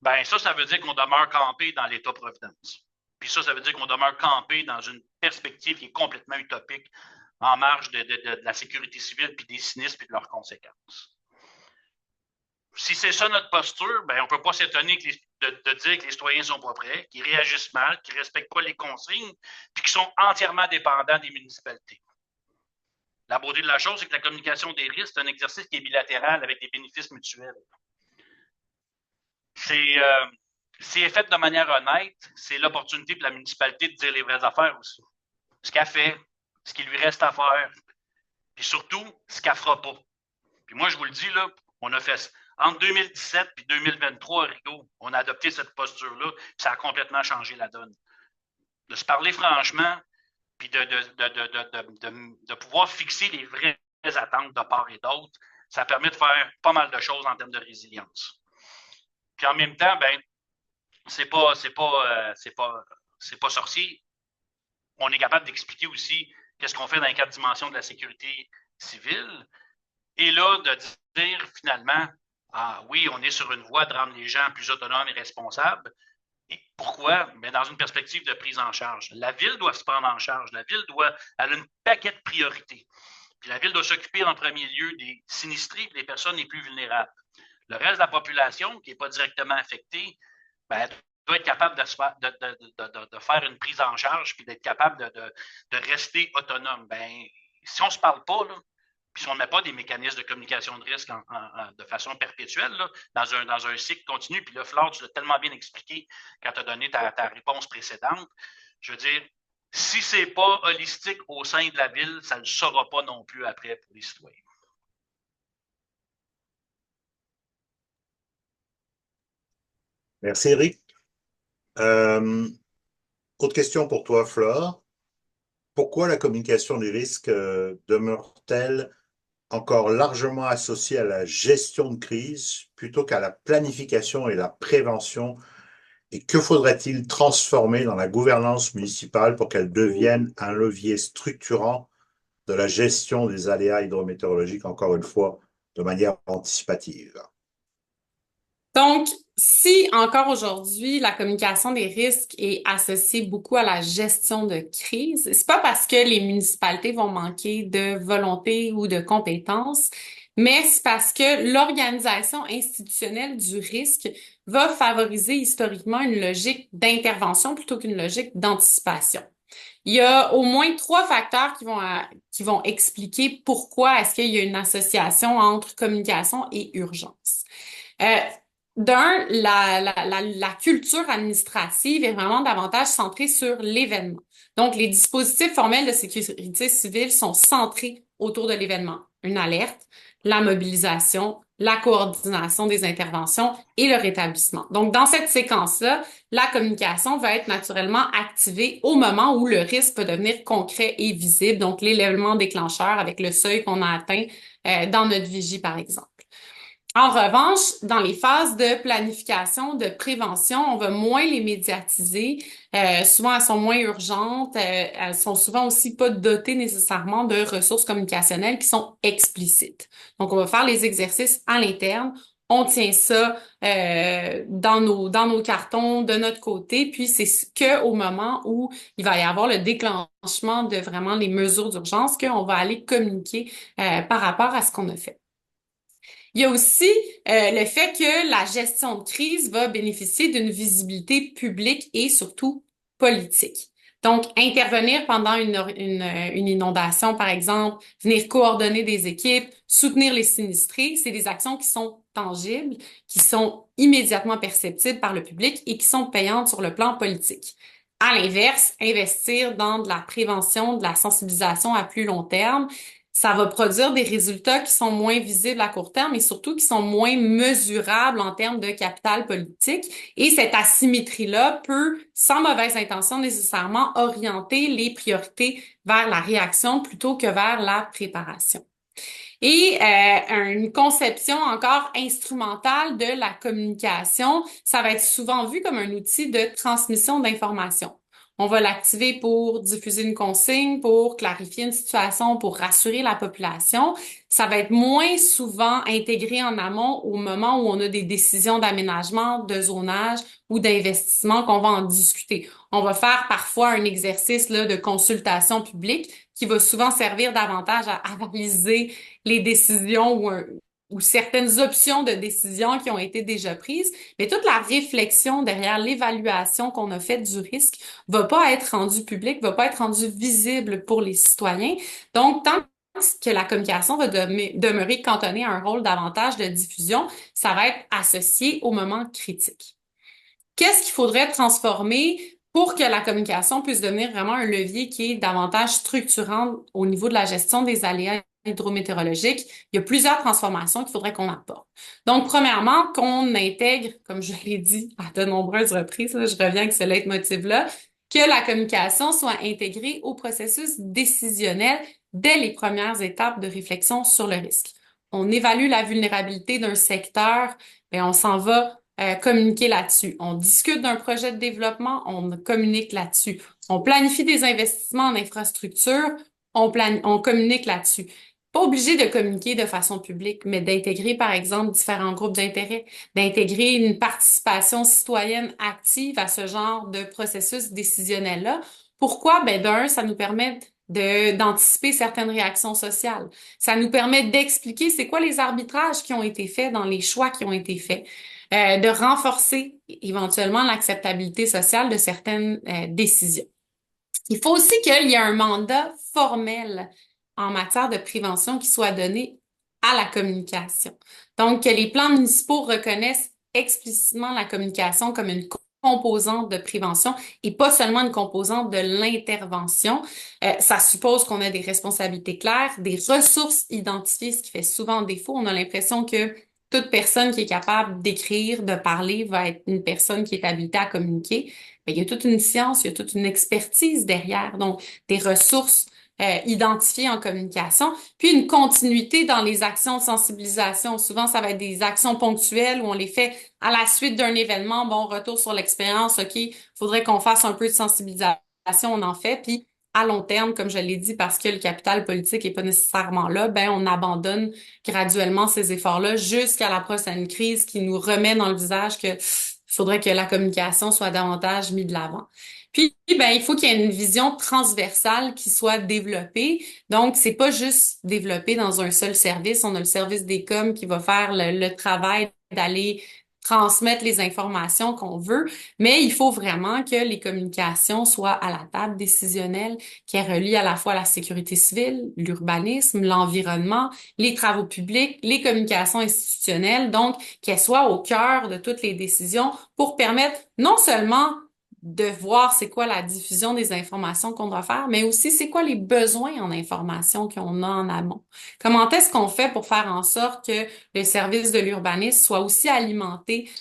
Speaker 3: ben ça veut dire qu'on demeure campé dans l'État-providence. Puis ça veut dire qu'on demeure campé dans une perspective qui est complètement utopique en marge de la sécurité civile, puis des sinistres, puis de leurs conséquences. Si c'est ça notre posture, ben on ne peut pas s'étonner de dire que les citoyens ne sont pas prêts, qu'ils réagissent mal, qu'ils ne respectent pas les consignes, puis qu'ils sont entièrement dépendants des municipalités. La beauté de la chose, c'est que la communication des risques, c'est un exercice qui est bilatéral avec des bénéfices mutuels. C'est fait de manière honnête, c'est l'opportunité pour la municipalité de dire les vraies affaires aussi. Ce qu'elle fait, ce qui lui reste à faire, puis surtout, ce qu'elle ne fera pas. Puis moi, je vous le dis, là, on a fait entre 2017 et 2023, Rigaud, on a adopté cette posture-là, puis ça a complètement changé la donne. De se parler franchement, puis de pouvoir fixer les vraies attentes de part et d'autre, ça permet de faire pas mal de choses en termes de résilience. Puis en même temps, ben, c'est pas sorcier. On est capable d'expliquer aussi qu'est-ce qu'on fait dans les 4 dimensions de la sécurité civile. Et là, de dire finalement, ah oui, on est sur une voie de rendre les gens plus autonomes et responsables. Et pourquoi? Mais dans une perspective de prise en charge. La ville doit se prendre en charge. La ville elle a une paquet de priorités. Puis la ville doit s'occuper en premier lieu des sinistrés et des personnes les plus vulnérables. Le reste de la population, qui n'est pas directement affectée, ben, doit être capable de faire une prise en charge puis d'être capable de rester autonome. Ben, si on ne se parle pas, là, puis si on ne met pas des mécanismes de communication de risque de façon perpétuelle, là, dans un cycle continu, puis là, Flore, tu l'as tellement bien expliqué quand tu as donné ta réponse précédente, je veux dire, si ce n'est pas holistique au sein de la ville, ça ne le sera pas non plus après pour les citoyens.
Speaker 2: Merci, Eric. Autre question pour toi, Flore. Pourquoi la communication des risques demeure-t-elle encore largement associée à la gestion de crise plutôt qu'à la planification et la prévention? Et que faudrait-il transformer dans la gouvernance municipale pour qu'elle devienne un levier structurant de la gestion des aléas hydrométéorologiques, encore une fois, de manière anticipative?
Speaker 4: Donc, si encore aujourd'hui, la communication des risques est associée beaucoup à la gestion de crise, c'est pas parce que les municipalités vont manquer de volonté ou de compétences, mais c'est parce que l'organisation institutionnelle du risque va favoriser historiquement une logique d'intervention plutôt qu'une logique d'anticipation. Il y a au moins trois facteurs qui vont expliquer pourquoi est-ce qu'il y a une association entre communication et urgence. Euh, la culture administrative est vraiment davantage centrée sur l'événement. Donc, les dispositifs formels de sécurité civile sont centrés autour de l'événement. Une alerte, la mobilisation, la coordination des interventions et le rétablissement. Donc, dans cette séquence-là, la communication va être naturellement activée au moment où le risque peut devenir concret et visible. Donc, l'élément déclencheur avec le seuil qu'on a atteint dans notre vigie, par exemple. En revanche, dans les phases de planification, de prévention, on va moins les médiatiser. Souvent, elles sont moins urgentes. Elles sont souvent aussi pas dotées nécessairement de ressources communicationnelles qui sont explicites. Donc, on va faire les exercices à l'interne. On tient ça dans nos cartons de notre côté. Puis, c'est que au moment où il va y avoir le déclenchement de vraiment les mesures d'urgence qu'on va aller communiquer par rapport à ce qu'on a fait. Il y a aussi le fait que la gestion de crise va bénéficier d'une visibilité publique et surtout politique. Donc, intervenir pendant une inondation, par exemple, venir coordonner des équipes, soutenir les sinistrés, c'est des actions qui sont tangibles, qui sont immédiatement perceptibles par le public et qui sont payantes sur le plan politique. À l'inverse, investir dans de la prévention, de la sensibilisation à plus long terme, ça va produire des résultats qui sont moins visibles à court terme et surtout qui sont moins mesurables en termes de capital politique. Et cette asymétrie-là peut, sans mauvaise intention nécessairement, orienter les priorités vers la réaction plutôt que vers la préparation. Et une conception encore instrumentale de la communication, ça va être souvent vu comme un outil de transmission d'informations. On va l'activer pour diffuser une consigne, pour clarifier une situation, pour rassurer la population. Ça va être moins souvent intégré en amont au moment où on a des décisions d'aménagement, de zonage ou d'investissement qu'on va en discuter. On va faire parfois un exercice là, de consultation publique qui va souvent servir davantage à analyser les décisions ou certaines options de décision qui ont été déjà prises, mais toute la réflexion derrière l'évaluation qu'on a faite du risque va pas être rendue publique, va pas être rendue visible pour les citoyens. Donc, tant que la communication va demeurer cantonnée à un rôle davantage de diffusion, ça va être associé au moment critique. Qu'est-ce qu'il faudrait transformer pour que la communication puisse devenir vraiment un levier qui est davantage structurant au niveau de la gestion des aléas hydrométéorologiques? Il y a plusieurs transformations qu'il faudrait qu'on apporte. Donc, premièrement, qu'on intègre, comme je l'ai dit à de nombreuses reprises, là, je reviens avec ce leitmotiv-là, que la communication soit intégrée au processus décisionnel dès les premières étapes de réflexion sur le risque. On évalue la vulnérabilité d'un secteur, et on s'en va communiquer là-dessus. On discute d'un projet de développement, on communique là-dessus. On planifie des investissements en infrastructure, on communique là-dessus. Pas obligé de communiquer de façon publique, mais d'intégrer, par exemple, différents groupes d'intérêt, d'intégrer une participation citoyenne active à ce genre de processus décisionnel-là. Pourquoi? Ben, d'un, ça nous permet d'anticiper certaines réactions sociales. Ça nous permet d'expliquer c'est quoi les arbitrages qui ont été faits dans les choix qui ont été faits, de renforcer éventuellement l'acceptabilité sociale de certaines décisions. Il faut aussi qu'il y ait un mandat formel en matière de prévention qui soit donné à la communication. Donc, que les plans municipaux reconnaissent explicitement la communication comme une composante de prévention et pas seulement une composante de l'intervention. Ça suppose qu'on a des responsabilités claires, des ressources identifiées, ce qui fait souvent défaut. On a l'impression que toute personne qui est capable d'écrire, de parler, va être une personne qui est habilitée à communiquer. Mais il y a toute une science, il y a toute une expertise derrière, donc des ressources identifiées en communication, puis une continuité dans les actions de sensibilisation. Souvent, ça va être des actions ponctuelles où on les fait à la suite d'un événement. Bon, retour sur l'expérience, OK, faudrait qu'on fasse un peu de sensibilisation, on en fait, puis à long terme, comme je l'ai dit, parce que le capital politique est pas nécessairement là, ben on abandonne graduellement ces efforts-là jusqu'à la prochaine crise qui nous remet dans le visage que faudrait que la communication soit davantage mise de l'avant. Puis, ben, il faut qu'il y ait une vision transversale qui soit développée. Donc, c'est pas juste développé dans un seul service. On a le service des coms qui va faire le travail d'aller transmettre les informations qu'on veut, mais il faut vraiment que les communications soient à la table décisionnelle, qui relie à la fois la sécurité civile, l'urbanisme, l'environnement, les travaux publics, les communications institutionnelles, donc qu'elles soient au cœur de toutes les décisions pour permettre non seulement de voir c'est quoi la diffusion des informations qu'on doit faire, mais aussi c'est quoi les besoins en information qu'on a en amont. Comment est-ce qu'on fait pour faire en sorte que le service de l'urbanisme soit aussi alimenté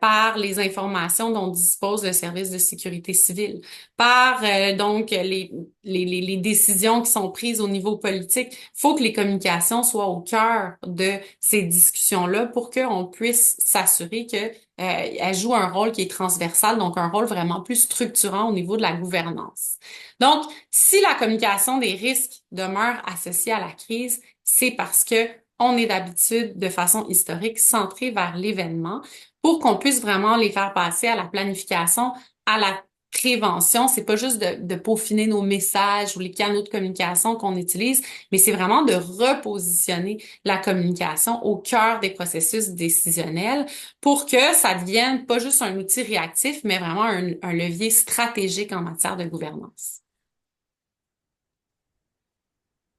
Speaker 4: par les informations dont dispose le service de sécurité civile, par donc les décisions qui sont prises au niveau politique. Il faut que les communications soient au cœur de ces discussions-là pour qu'on puisse s'assurer que elle joue un rôle qui est transversal, donc un rôle vraiment plus structurant au niveau de la gouvernance. Donc, si la communication des risques demeure associée à la crise, c'est parce que on est d'habitude, de façon historique, centré vers l'événement pour qu'on puisse vraiment les faire passer à la planification, à la prévention. C'est pas juste de peaufiner nos messages ou les canaux de communication qu'on utilise, mais c'est vraiment de repositionner la communication au cœur des processus décisionnels pour que ça devienne pas juste un outil réactif, mais vraiment un levier stratégique en matière de gouvernance.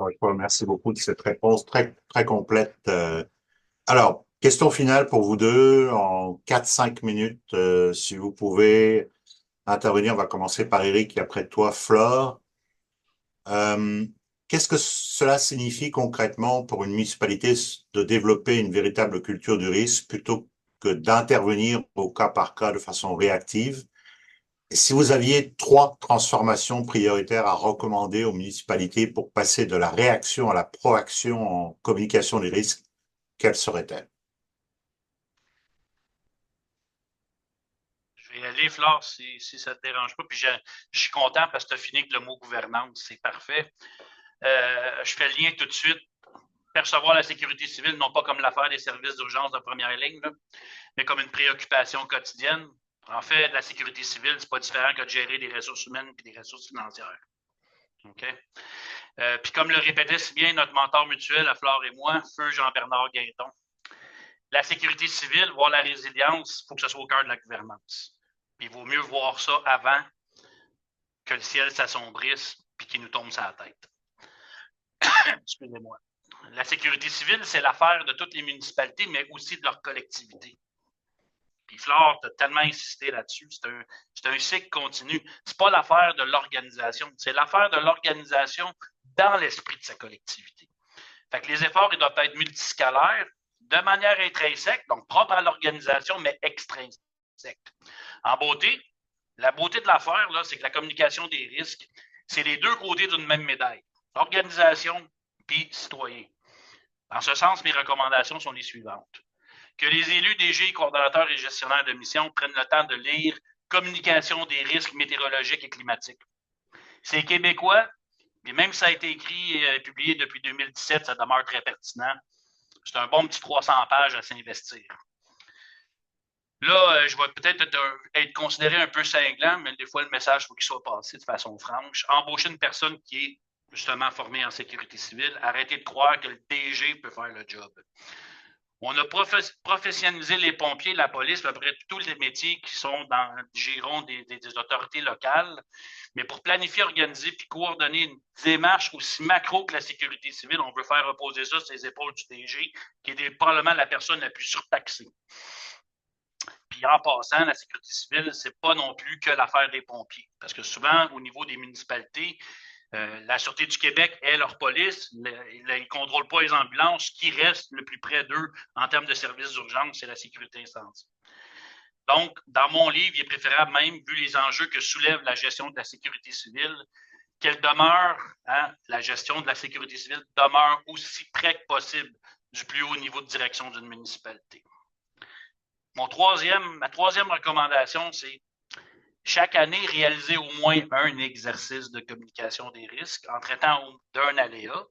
Speaker 2: Je vous remercie beaucoup de cette réponse très, très complète. Alors, question finale pour vous deux en 4-5 minutes, si vous pouvez intervenir. On va commencer par Eric et après toi, Flore. Qu'est-ce que cela signifie concrètement pour une municipalité de développer une véritable culture du risque plutôt que d'intervenir au cas par cas de façon réactive? Et si vous aviez 3 transformations prioritaires à recommander aux municipalités pour passer de la réaction à la proaction en communication des risques, quelles seraient-elles?
Speaker 3: Je vais y aller, Flore, si ça ne te dérange pas. Puis je suis content parce que tu as fini avec le mot gouvernance. C'est parfait. Je fais le lien tout de suite. Percevoir la sécurité civile, non pas comme l'affaire des services d'urgence de première ligne, là, mais comme une préoccupation quotidienne. En fait, la sécurité civile, c'est pas différent que de gérer des ressources humaines et des ressources financières. OK? Puis comme le répétait si bien notre mentor mutuel, à Flore et moi, feu Jean-Bernard Guinton, la sécurité civile, voire la résilience, il faut que ce soit au cœur de la gouvernance. Puis il vaut mieux voir ça avant que le ciel s'assombrisse puis qu'il nous tombe sur la tête. Excusez-moi. La sécurité civile, c'est l'affaire de toutes les municipalités, mais aussi de leur collectivité. Puis Flore, tu as tellement insisté là-dessus. C'est un cycle continu. C'est pas l'affaire de l'organisation, c'est l'affaire de l'organisation dans l'esprit de sa collectivité. Fait que les efforts, ils doivent être multiscalaires, de manière intrinsèque, donc propre à l'organisation, mais extrinsèque. En beauté, la beauté de l'affaire, là, c'est que la communication des risques, c'est les deux côtés d'une même médaille. Organisation puis citoyen. En ce sens, mes recommandations sont les suivantes. Que les élus, DG, coordonnateurs et gestionnaires de mission prennent le temps de lire Communication des risques météorologiques et climatiques. C'est québécois, mais même si ça a été écrit et publié depuis 2017, ça demeure très pertinent. C'est un bon petit 300 pages à s'investir. Là, je vais peut-être être considéré un peu cinglant, mais des fois, le message, il faut qu'il soit passé de façon franche. Embaucher une personne qui est justement formés en sécurité civile. Arrêtez de croire que le DG peut faire le job. On a professionnalisé les pompiers, la police, à peu près tous les métiers qui sont dans le giron des autorités locales. Mais pour planifier, organiser puis coordonner une démarche aussi macro que la sécurité civile, on veut faire reposer ça sur les épaules du DG, qui est probablement la personne la plus surtaxée. Puis en passant, la sécurité civile, c'est pas non plus que l'affaire des pompiers. Parce que souvent, au niveau des municipalités, la Sûreté du Québec est leur police. Ils ne contrôlent pas les ambulances. Ce qui reste le plus près d'eux en termes de services d'urgence, c'est la sécurité incendie. Donc, dans mon livre, il est préférable même, vu les enjeux que soulève la gestion de la sécurité civile, qu'elle demeure, la gestion de la sécurité civile demeure aussi près que possible du plus haut niveau de direction d'une municipalité. Ma troisième recommandation, c'est chaque année, réaliser au moins un exercice de communication des risques en traitant d'un aléa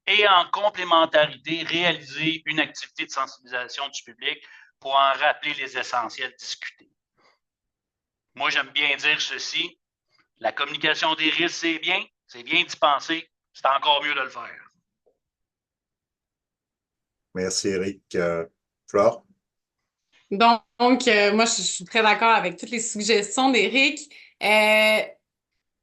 Speaker 3: et en complémentarité, réaliser une activité de sensibilisation du public pour en rappeler les essentiels discutés. Moi, j'aime bien dire ceci, la communication des risques, c'est bien d'y penser, c'est encore mieux de le faire.
Speaker 2: Merci, Éric. Flore?
Speaker 4: Donc, moi, je suis très d'accord avec toutes les suggestions d'Éric.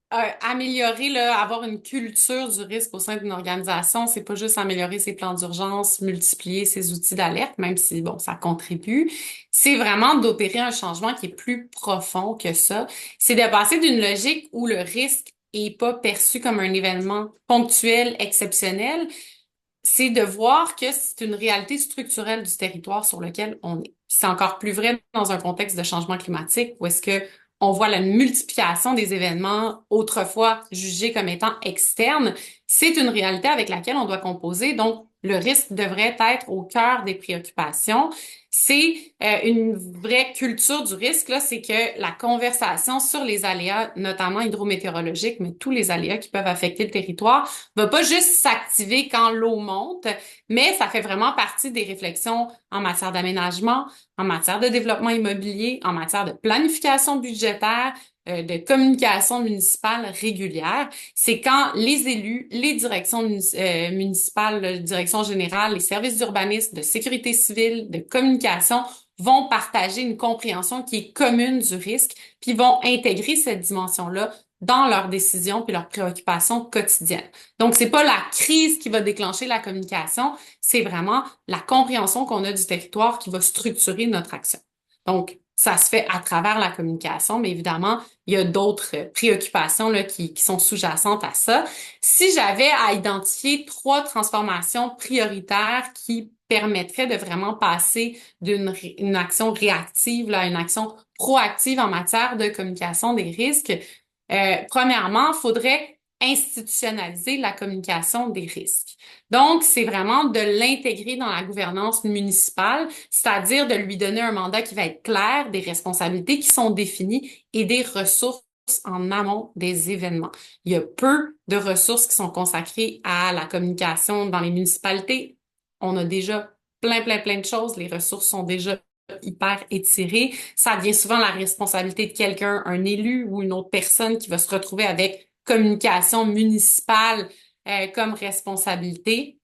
Speaker 4: Améliorer, là, avoir une culture du risque au sein d'une organisation, c'est pas juste améliorer ses plans d'urgence, multiplier ses outils d'alerte, même si, bon, ça contribue. C'est vraiment d'opérer un changement qui est plus profond que ça. C'est de passer d'une logique où le risque est pas perçu comme un événement ponctuel, exceptionnel. C'est de voir que c'est une réalité structurelle du territoire sur lequel on est. C'est encore plus vrai dans un contexte de changement climatique où est-ce que on voit la multiplication des événements autrefois jugés comme étant externes. C'est une réalité avec laquelle on doit composer. Donc, le risque devrait être au cœur des préoccupations. C'est une vraie culture du risque, là, c'est que la conversation sur les aléas, notamment hydrométéorologiques, mais tous les aléas qui peuvent affecter le territoire, va pas juste s'activer quand l'eau monte, mais ça fait vraiment partie des réflexions en matière d'aménagement, en matière de développement immobilier, en matière de planification budgétaire, de communication municipale régulière. C'est quand les élus, les directions municipales, direction générale, les services d'urbanisme, de sécurité civile, de communication vont partager une compréhension qui est commune du risque, puis vont intégrer cette dimension-là dans leurs décisions puis leurs préoccupations quotidiennes. Donc, c'est pas la crise qui va déclencher la communication, c'est vraiment la compréhension qu'on a du territoire qui va structurer notre action. Donc, ça se fait à travers la communication, mais évidemment, il y a d'autres préoccupations là, qui sont sous-jacentes à ça. Si j'avais à identifier 3 transformations prioritaires qui permettraient de vraiment passer d'une action réactive là, à une action proactive en matière de communication des risques, premièrement, il faudrait institutionnaliser la communication des risques. Donc, c'est vraiment de l'intégrer dans la gouvernance municipale, c'est-à-dire de lui donner un mandat qui va être clair, des responsabilités qui sont définies et des ressources en amont des événements. Il y a peu de ressources qui sont consacrées à la communication dans les municipalités. On a déjà plein de choses. Les ressources sont déjà hyper étirées. Ça devient souvent la responsabilité de quelqu'un, un élu ou une autre personne qui va se retrouver avec communication municipale comme responsabilité.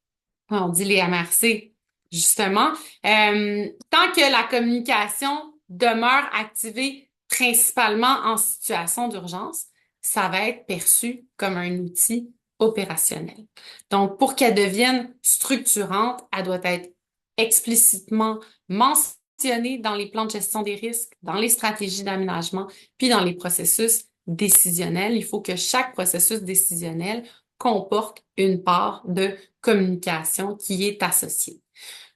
Speaker 4: On dit les MRC, justement. Tant que la communication demeure activée principalement en situation d'urgence, ça va être perçu comme un outil opérationnel. Donc, pour qu'elle devienne structurante, elle doit être explicitement mentionnée dans les plans de gestion des risques, dans les stratégies d'aménagement, puis dans les processus décisionnels. Il faut que chaque processus décisionnel comporte une part de communication qui est associée.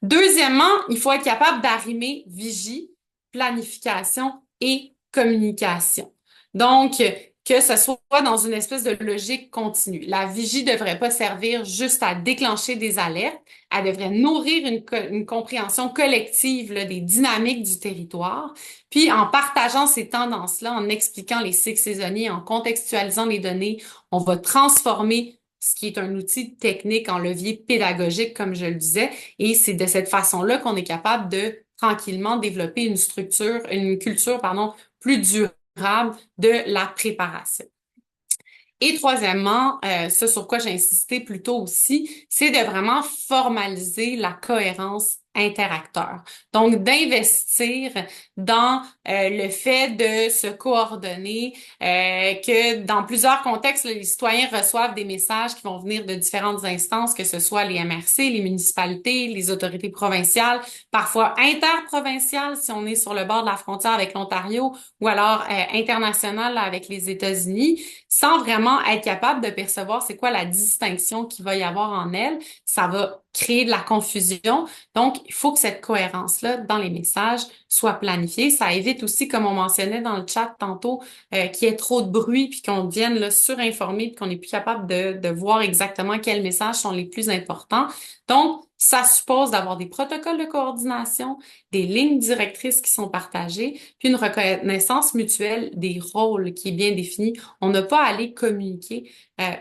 Speaker 4: Deuxièmement, il faut être capable d'arrimer vigie, planification et communication. Donc, que ce soit dans une espèce de logique continue. La vigie ne devrait pas servir juste à déclencher des alertes, elle devrait nourrir une compréhension collective là, des dynamiques du territoire, puis en partageant ces tendances-là, en expliquant les cycles saisonniers, en contextualisant les données, on va transformer ce qui est un outil technique en levier pédagogique, comme je le disais, et c'est de cette façon-là qu'on est capable de tranquillement développer une culture, plus durable de la préparation. Et troisièmement, ce sur quoi j'ai insisté plus tôt aussi, c'est de vraiment formaliser la cohérence interacteur. Donc, d'investir dans le fait de se coordonner, que dans plusieurs contextes, les citoyens reçoivent des messages qui vont venir de différentes instances, que ce soit les MRC, les municipalités, les autorités provinciales, parfois interprovinciales si on est sur le bord de la frontière avec l'Ontario, ou alors internationales avec les États-Unis, sans vraiment être capable de percevoir c'est quoi la distinction qu'il va y avoir en elles. Ça va créer de la confusion. Donc, il faut que cette cohérence-là dans les messages soit planifiée. Ça évite aussi, comme on mentionnait dans le chat tantôt, qu'il y ait trop de bruit puis qu'on devienne là, surinformé puis qu'on n'est plus capable de voir exactement quels messages sont les plus importants. Donc, ça suppose d'avoir des protocoles de coordination, des lignes directrices qui sont partagées, puis une reconnaissance mutuelle des rôles qui est bien définie. On n'a pas à aller communiquer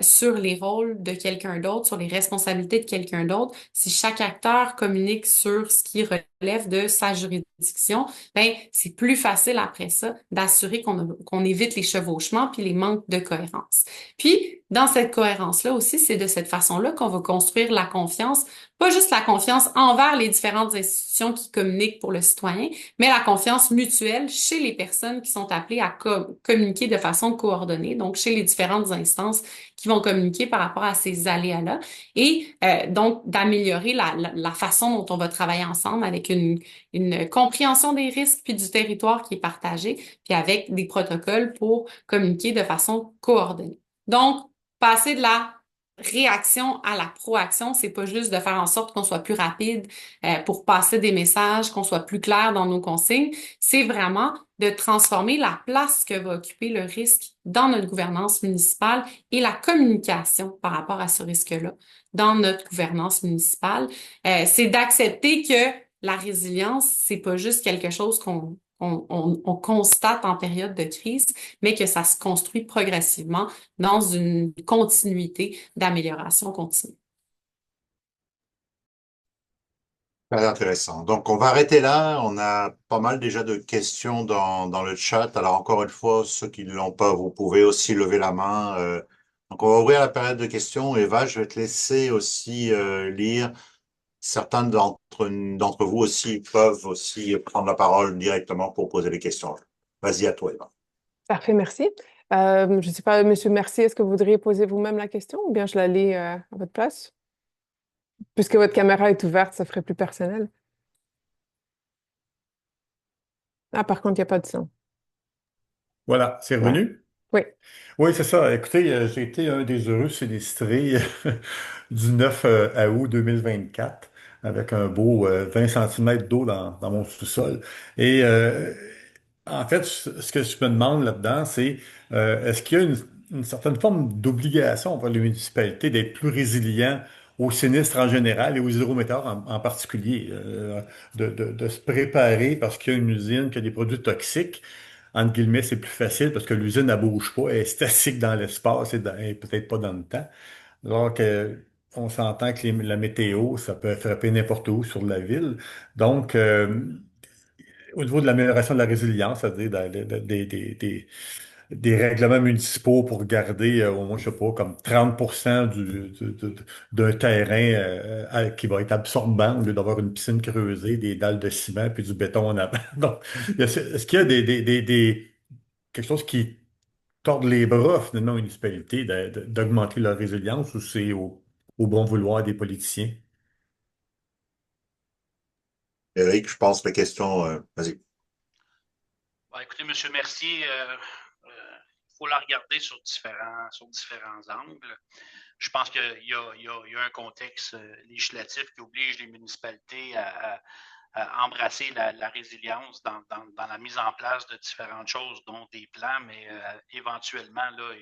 Speaker 4: sur les rôles de quelqu'un d'autre, sur les responsabilités de quelqu'un d'autre. Si chaque acteur communique sur ce qui relève de sa juridiction, ben c'est plus facile après ça d'assurer qu'on évite les chevauchements puis les manques de cohérence. Puis dans cette cohérence-là aussi, c'est de cette façon-là qu'on va construire la confiance, pas juste la confiance envers les différentes institutions qui communiquent pour le citoyen, mais la confiance mutuelle chez les personnes qui sont appelées à communiquer de façon coordonnée, donc chez les différentes instances qui vont communiquer par rapport à ces aléas-là, et donc d'améliorer la façon dont on va travailler ensemble avec une compréhension des risques puis du territoire qui est partagé, puis avec des protocoles pour communiquer de façon coordonnée. Donc, passer de la réaction à la proaction, c'est pas juste de faire en sorte qu'on soit plus rapide pour passer des messages, qu'on soit plus clair dans nos consignes, c'est vraiment de transformer la place que va occuper le risque dans notre gouvernance municipale et la communication par rapport à ce risque-là dans notre gouvernance municipale. C'est d'accepter que la résilience, c'est pas juste quelque chose qu'on constate en période de crise, mais que ça se construit progressivement dans une continuité d'amélioration continue.
Speaker 2: Très intéressant. Donc, on va arrêter là. On a pas mal déjà de questions dans le chat. Alors, encore une fois, ceux qui ne l'ont pas, vous pouvez aussi lever la main. Donc, on va ouvrir la période de questions. Eva, je vais te laisser aussi lire. Certains d'entre vous aussi peuvent aussi prendre la parole directement pour poser les questions. Vas-y, à toi, Eva.
Speaker 5: Parfait, merci. Je ne sais pas, Monsieur Mercier, est-ce que vous voudriez poser vous-même la question ou bien je la lis à votre place? Puisque votre caméra est ouverte, ça ferait plus personnel. Ah, par contre, il n'y a pas de son.
Speaker 6: Voilà, c'est
Speaker 5: Ouais.
Speaker 6: revenu?
Speaker 5: Oui.
Speaker 6: Oui, c'est ça. Écoutez, j'ai été un des heureux sinistrés du 9 août 2024 avec un beau 20 cm d'eau dans mon sous-sol. Et en fait, ce que je me demande là-dedans, c'est est-ce qu'il y a une certaine forme d'obligation pour les municipalités d'être plus résilients aux sinistres en général et aux hydrométéores en particulier, de se préparer parce qu'il y a une usine qui a des produits toxiques. Entre guillemets, c'est plus facile parce que l'usine ne bouge pas, elle est statique dans l'espace et peut-être pas dans le temps. Alors que on s'entend que la météo, ça peut frapper n'importe où sur la ville. Donc, au niveau de l'amélioration de la résilience, c'est-à-dire des règlements municipaux pour garder au moins, je sais pas, comme 30% d'un terrain qui va être absorbant au lieu d'avoir une piscine creusée, des dalles de ciment puis du béton en avant. Donc, est-ce qu'il y a quelque chose qui tord les bras finalement aux municipalités d'augmenter leur résilience ou c'est au bon vouloir des politiciens?
Speaker 2: Eric, je pense que la question, vas-y.
Speaker 3: Bon, écoutez, M. Mercier, il faut la regarder sur différents angles. Je pense qu'il y a un contexte législatif qui oblige les municipalités à embrasser la résilience dans la mise en place de différentes choses, dont des plans, mais éventuellement, là,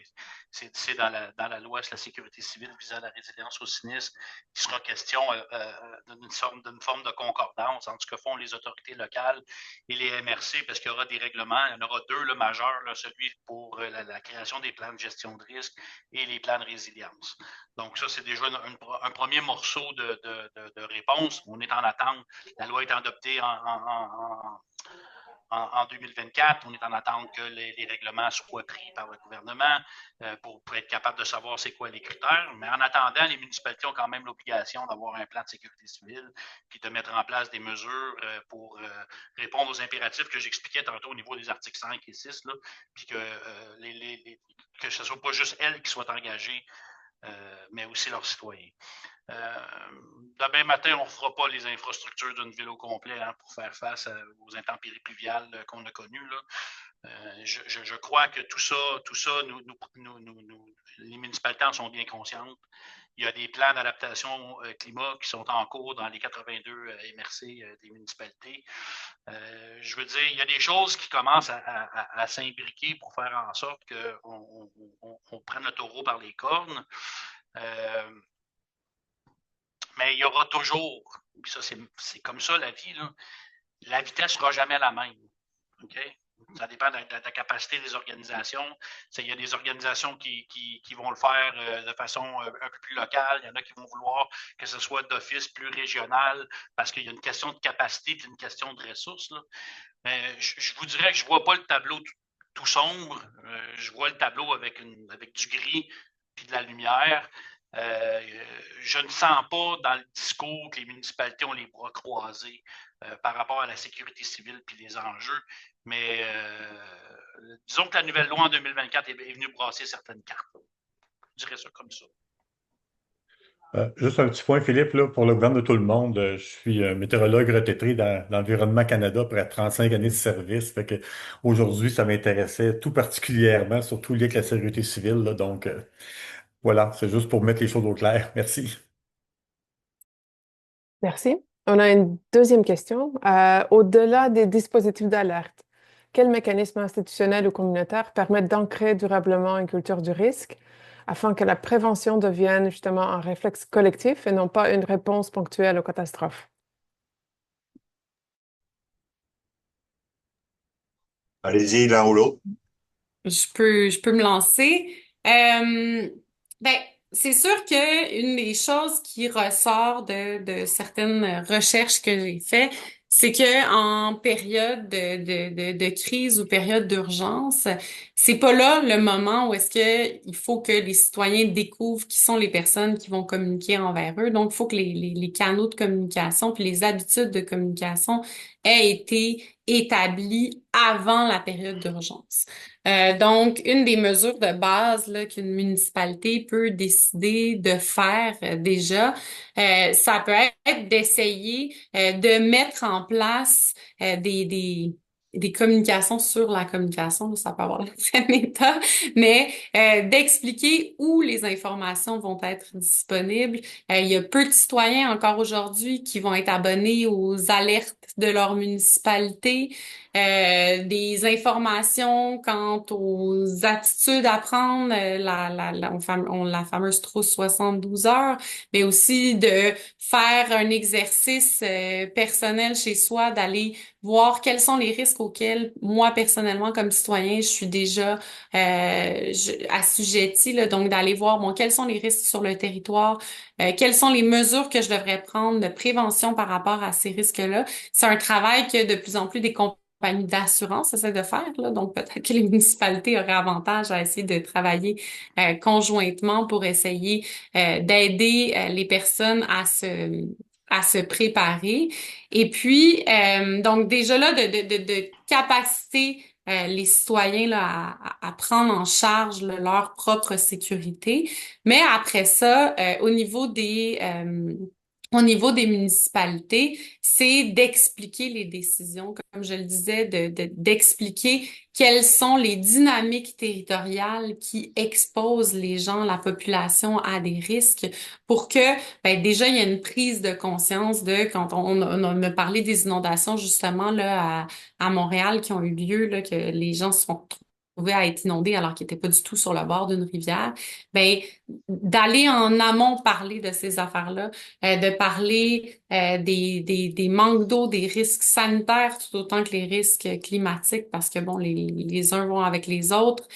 Speaker 3: c'est dans la loi sur la sécurité civile visant la résilience au sinistre qu'il sera question d'une forme de concordance entre ce que font les autorités locales et les MRC, parce qu'il y aura des règlements. Il y en aura deux là, majeurs, là, celui pour la création des plans de gestion de risque et les plans de résilience. Donc ça, c'est déjà un premier morceau de réponse. On est en attente. La loi est adoptée en 2024. On est en attente que les règlements soient pris par le gouvernement pour être capable de savoir c'est quoi les critères. Mais en attendant, les municipalités ont quand même l'obligation d'avoir un plan de sécurité civile puis de mettre en place des mesures pour répondre aux impératifs que j'expliquais tantôt au niveau des articles 5 et 6, là, puis que ce ne soit pas juste elles qui soient engagées, mais aussi leurs citoyens. Demain matin, on ne fera pas les infrastructures d'une ville au complet pour faire face aux intempéries pluviales qu'on a connues. Là. Je crois que tout ça les municipalités en sont bien conscientes. Il y a des plans d'adaptation climat qui sont en cours dans les 82 MRC des municipalités. Je veux dire, il y a des choses qui commencent à s'imbriquer pour faire en sorte qu'on prenne le taureau par les cornes. Mais il y aura toujours, puis ça c'est comme ça la vie, là, la vitesse ne sera jamais la même. Okay? Ça dépend de la capacité des organisations. Il y a des organisations qui vont le faire de façon un peu plus locale. Il y en a qui vont vouloir que ce soit d'office plus régional parce qu'il y a une question de capacité et une question de ressources. Là. Mais je vous dirais que je ne vois pas le tableau tout sombre. Je vois le tableau avec du gris et de la lumière. Je ne sens pas dans le discours que les municipalités ont les bras croisés par rapport à la sécurité civile et les enjeux, mais disons que la nouvelle loi en 2024 est venue brasser certaines cartes. Je dirais ça comme ça.
Speaker 6: Juste un petit point, Philippe, là, pour le gouvernement de tout le monde, je suis météorologue retraité dans l'Environnement Canada après 35 années de service. Fait que aujourd'hui, ça m'intéressait tout particulièrement, surtout lié avec la sécurité civile. Là, donc, voilà, c'est juste pour mettre les choses au clair. Merci.
Speaker 5: Merci. On a une deuxième question. Au-delà des dispositifs d'alerte, quels mécanismes institutionnels ou communautaires permettent d'ancrer durablement une culture du risque afin que la prévention devienne justement un réflexe collectif et non pas une réponse ponctuelle aux catastrophes?
Speaker 2: Allez-y, l'un ou l'autre.
Speaker 4: Je peux me lancer. Ben, c'est sûr que une des choses qui ressort de certaines recherches que j'ai faites, c'est que en période de crise ou période d'urgence, c'est pas là le moment où est-ce que il faut que les citoyens découvrent qui sont les personnes qui vont communiquer envers eux. Donc, il faut que les canaux de communication puis les habitudes de communication aient été établis avant la période d'urgence. Donc, une des mesures de base là, qu'une municipalité peut décider de faire déjà, ça peut être d'essayer de mettre en place des communications sur la communication, ça peut avoir le même état, mais d'expliquer où les informations vont être disponibles. Il y a peu de citoyens encore aujourd'hui qui vont être abonnés aux alertes de leur municipalité. Des informations quant aux attitudes à prendre, la fameuse trousse 72 heures, mais aussi de faire un exercice personnel chez soi, d'aller voir quels sont les risques auxquels moi personnellement comme citoyen je suis déjà assujettie, là, donc d'aller voir bon quels sont les risques sur le territoire, quelles sont les mesures que je devrais prendre de prévention par rapport à ces risques-là. C'est un travail que de plus en plus des compagnies d'assurance essaient de faire, là. Donc, peut-être que les municipalités auraient avantage à essayer de travailler conjointement pour essayer d'aider les personnes à se préparer. Et puis, donc déjà là, de capaciter les citoyens là, à prendre en charge là, leur propre sécurité. Mais après ça, au niveau des municipalités, c'est d'expliquer les décisions, comme je le disais, d'expliquer quelles sont les dynamiques territoriales qui exposent les gens, la population à des risques pour que, ben, déjà, il y ait une prise de conscience de quand on a parlé des inondations justement là à Montréal qui ont eu lieu, là, que les gens se sont trouvés à être inondés alors qu'ils n'étaient pas du tout sur le bord d'une rivière. Ben, d'aller en amont parler de ces affaires-là, de parler des manques d'eau, des risques sanitaires tout autant que les risques climatiques, parce que bon, les uns vont avec les autres.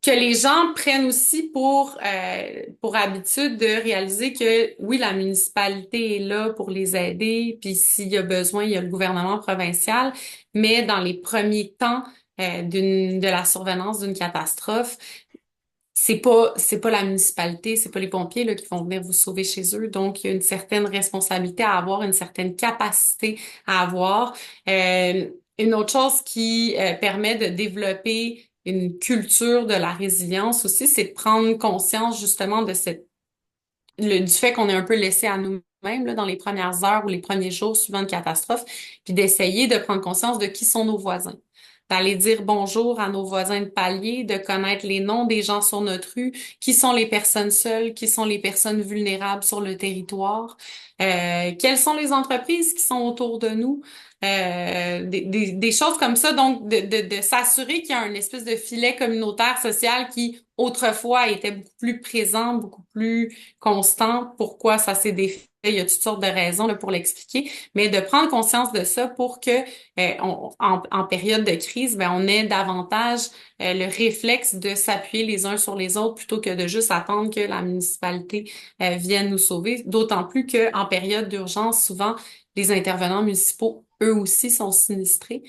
Speaker 4: que les gens prennent aussi pour habitude de réaliser que oui, la municipalité est là pour les aider, puis s'il y a besoin, il y a le gouvernement provincial, mais dans les premiers temps de la survenance d'une catastrophe, c'est pas la municipalité, c'est pas les pompiers là qui vont venir vous sauver chez eux. Donc, il y a une certaine responsabilité à avoir, une certaine capacité à avoir. Une autre chose qui permet de développer une culture de la résilience aussi, c'est de prendre conscience justement de du fait qu'on est un peu laissé à nous-mêmes là, dans les premières heures ou les premiers jours suivant une catastrophe, puis d'essayer de prendre conscience de qui sont nos voisins, d'aller dire bonjour à nos voisins de palier, de connaître les noms des gens sur notre rue, qui sont les personnes seules, qui sont les personnes vulnérables sur le territoire, quelles sont les entreprises qui sont autour de nous, des choses comme ça. Donc, de s'assurer qu'il y a un espèce de filet communautaire social qui, autrefois, était beaucoup plus présent, beaucoup plus constant. Pourquoi ça s'est défait? Il y a toutes sortes de raisons là, pour l'expliquer, mais de prendre conscience de ça pour que en période de crise, ben, on ait davantage le réflexe de s'appuyer les uns sur les autres plutôt que de juste attendre que la municipalité vienne nous sauver. D'autant plus qu'en période d'urgence, souvent, les intervenants municipaux, eux aussi, sont sinistrés.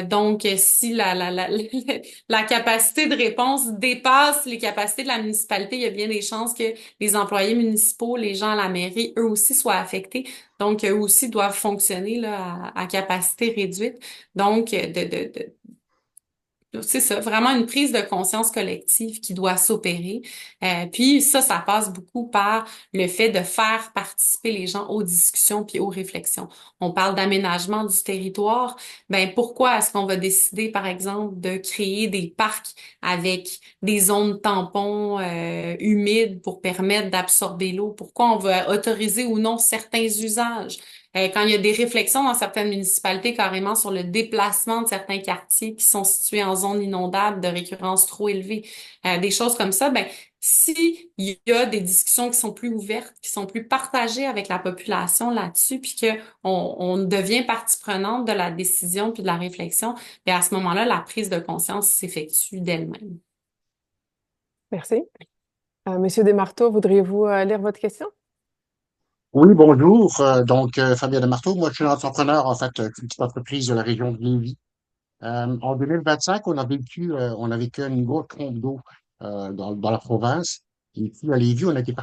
Speaker 4: Donc, si la capacité de réponse dépasse les capacités de la municipalité, il y a bien des chances que les employés municipaux, les gens à la mairie, eux aussi soient affectés. Donc, eux aussi doivent fonctionner là, à capacité réduite. Donc, c'est ça, vraiment une prise de conscience collective qui doit s'opérer. Puis ça passe beaucoup par le fait de faire participer les gens aux discussions puis aux réflexions. On parle d'aménagement du territoire. Ben pourquoi est-ce qu'on va décider, par exemple, de créer des parcs avec des zones tampons humides pour permettre d'absorber l'eau? Pourquoi on va autoriser ou non certains usages? Quand il y a des réflexions dans certaines municipalités carrément sur le déplacement de certains quartiers qui sont situés en zone inondable de récurrence trop élevée, des choses comme ça, ben si il y a des discussions qui sont plus ouvertes, qui sont plus partagées avec la population là-dessus, puis que on devient partie prenante de la décision puis de la réflexion, ben à ce moment-là, la prise de conscience s'effectue d'elle-même.
Speaker 5: Merci. Monsieur Desmarteaux, voudriez-vous lire votre question?
Speaker 7: Oui, bonjour. Fabien de Marteau. Moi, je suis un entrepreneur, en fait, une petite entreprise de la région de Lévis. En 2025, on a vécu une grosse trompe d'eau dans la province. Et puis, à Lévis, on a été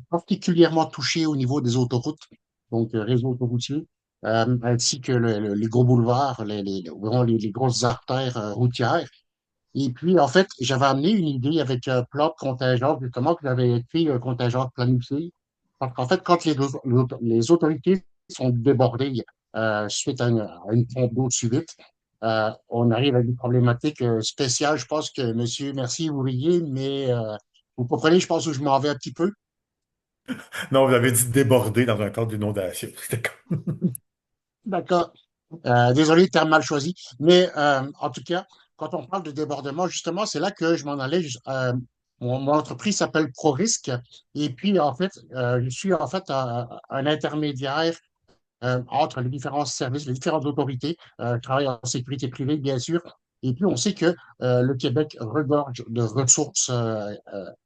Speaker 7: particulièrement touché au niveau des autoroutes, réseau autoroutier, ainsi que les gros boulevards, vraiment les grosses artères routières. Et puis, en fait, j'avais amené une idée avec un plan de contingent, justement, que j'avais écrit un contingent planifié. Parce qu'en fait, quand les autorités sont débordées suite à une pompe d'eau subite, on arrive à une problématique spéciale. Je pense que, monsieur, merci, vous riez, mais vous comprenez, je pense, où je m'en vais un petit peu.
Speaker 6: Non, vous avez dit déborder dans un cadre d'inondation.
Speaker 7: D'accord. Désolé, le terme mal choisi. Mais en tout cas, quand on parle de débordement, justement, c'est là que je m'en allais. Mon entreprise s'appelle ProRisque. Et puis, en fait, je suis en fait un intermédiaire entre les différents services, les différentes autorités. Je travaille en sécurité privée, bien sûr. Et puis, on sait que le Québec regorge de ressources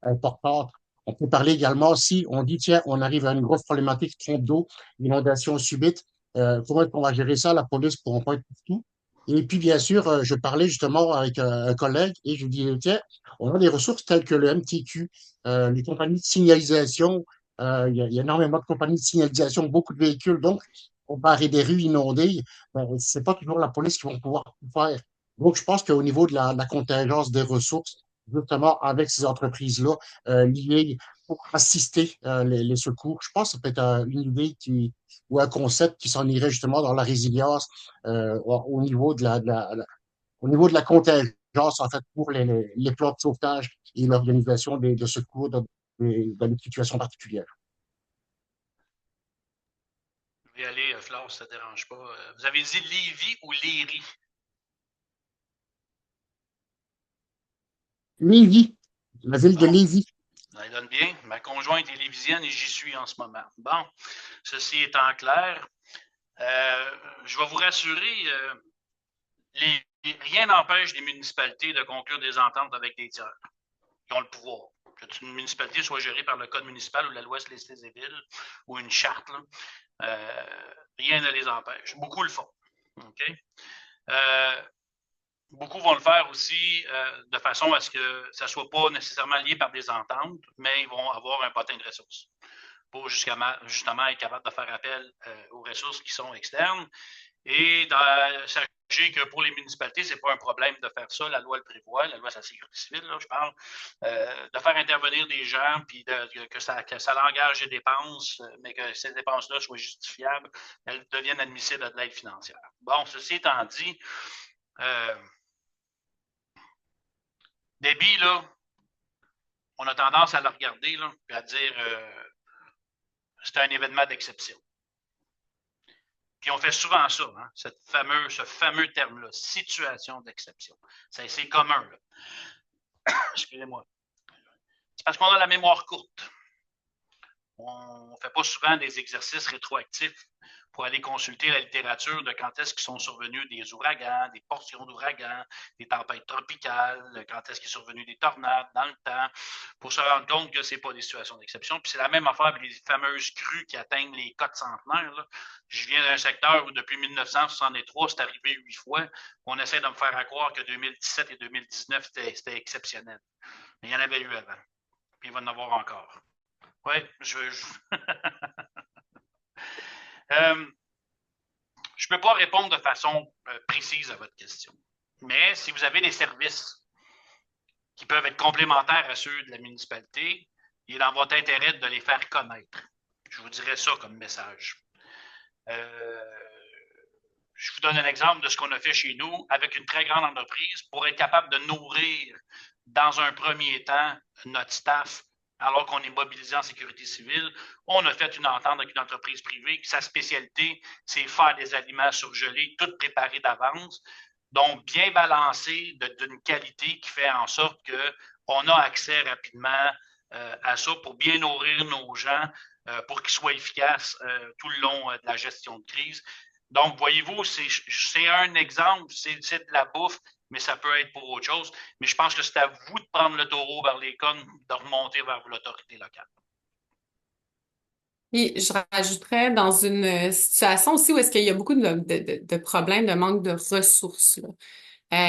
Speaker 7: importantes. On peut parler également si on dit, tiens, on arrive à une grosse problématique, trompe d'eau, inondation subite, comment est-ce qu'on va gérer ça? La police ne pourra pas être pour tout. Et puis, bien sûr, je parlais justement avec un collègue et je lui dis, tiens, on a des ressources telles que le MTQ, les compagnies de signalisation. Il y a énormément de compagnies de signalisation, beaucoup de véhicules. Donc, comparer des rues inondées, ben, c'est pas toujours la police qui va pouvoir tout faire. Donc, je pense qu'au niveau de la contingence des ressources, justement, avec ces entreprises-là, liées pour assister les secours, je pense que ça peut être une idée ou un concept qui s'en irait justement dans la résilience au niveau au niveau de la contingence, en fait, pour les plans de sauvetage et l'organisation de secours dans des situations particulières.
Speaker 3: Vous pouvez aller, Flore, ça ne dérange pas. Vous avez dit Lévis ou Léry?
Speaker 7: Lévis, la ville de
Speaker 3: Bon,
Speaker 7: Lévis.
Speaker 3: ça donne bien. Ma conjointe est lévisienne et j'y suis en ce moment. Bon, ceci étant clair, je vais vous rassurer, Et rien n'empêche les municipalités de conclure des ententes avec des tiers qui ont le pouvoir. Que une municipalité soit gérée par le code municipal ou la loi sur les cités et villes ou une charte, rien ne les empêche. Beaucoup le font. Okay? Beaucoup vont le faire aussi de façon à ce que ça ne soit pas nécessairement lié par des ententes, mais ils vont avoir un bottin de ressources pour justement être capable de faire appel aux ressources qui sont externes. Et sachez que pour les municipalités, ce n'est pas un problème de faire ça. La loi le prévoit, la loi sur la sécurité civile, là, je parle, de faire intervenir des gens, puis que ça engage des dépenses, mais que ces dépenses-là soient justifiables, elles deviennent admissibles à de l'aide financière. Bon, ceci étant dit, Déby, là, on a tendance à le regarder, là, puis à dire c'est un événement d'exception. Puis on fait souvent ça, hein, ce fameux terme-là, situation d'exception. C'est commun, là. Excusez-moi. C'est parce qu'on a la mémoire courte. On ne fait pas souvent des exercices rétroactifs pour aller consulter la littérature de quand est-ce qu'ils sont survenus des ouragans, des portions d'ouragans, des tempêtes tropicales, quand est-ce qu'il est survenu des tornades dans le temps, pour se rendre compte que ce n'est pas des situations d'exception. Puis c'est la même affaire avec les fameuses crues qui atteignent les cotes centenaires, là. Je viens d'un secteur où depuis 1963, c'est arrivé 8 fois. On essaie de me faire croire que 2017 et 2019, c'était exceptionnel. Mais il y en avait eu avant. Puis il va y en avoir encore. Oui, je ne peux pas répondre de façon précise à votre question. Mais si vous avez des services qui peuvent être complémentaires à ceux de la municipalité, il est dans votre intérêt de les faire connaître. Je vous dirais ça comme message. Je vous donne un exemple de ce qu'on a fait chez nous avec une très grande entreprise pour être capable de nourrir dans un premier temps notre staff alors qu'on est mobilisé en sécurité civile. On a fait une entente avec une entreprise privée qui sa spécialité, c'est faire des aliments surgelés, tout préparés d'avance, donc bien balancés d'une qualité qui fait en sorte qu'on a accès rapidement à ça pour bien nourrir nos gens, pour qu'ils soient efficaces tout le long de la gestion de crise. Donc, voyez-vous, c'est un exemple, c'est de la bouffe, mais ça peut être pour autre chose. Mais je pense que c'est à vous de prendre le taureau vers les cornes, de remonter vers l'autorité locale.
Speaker 4: Puis, je rajouterais dans une situation aussi où est-ce qu'il y a beaucoup de problèmes de manque de ressources, là.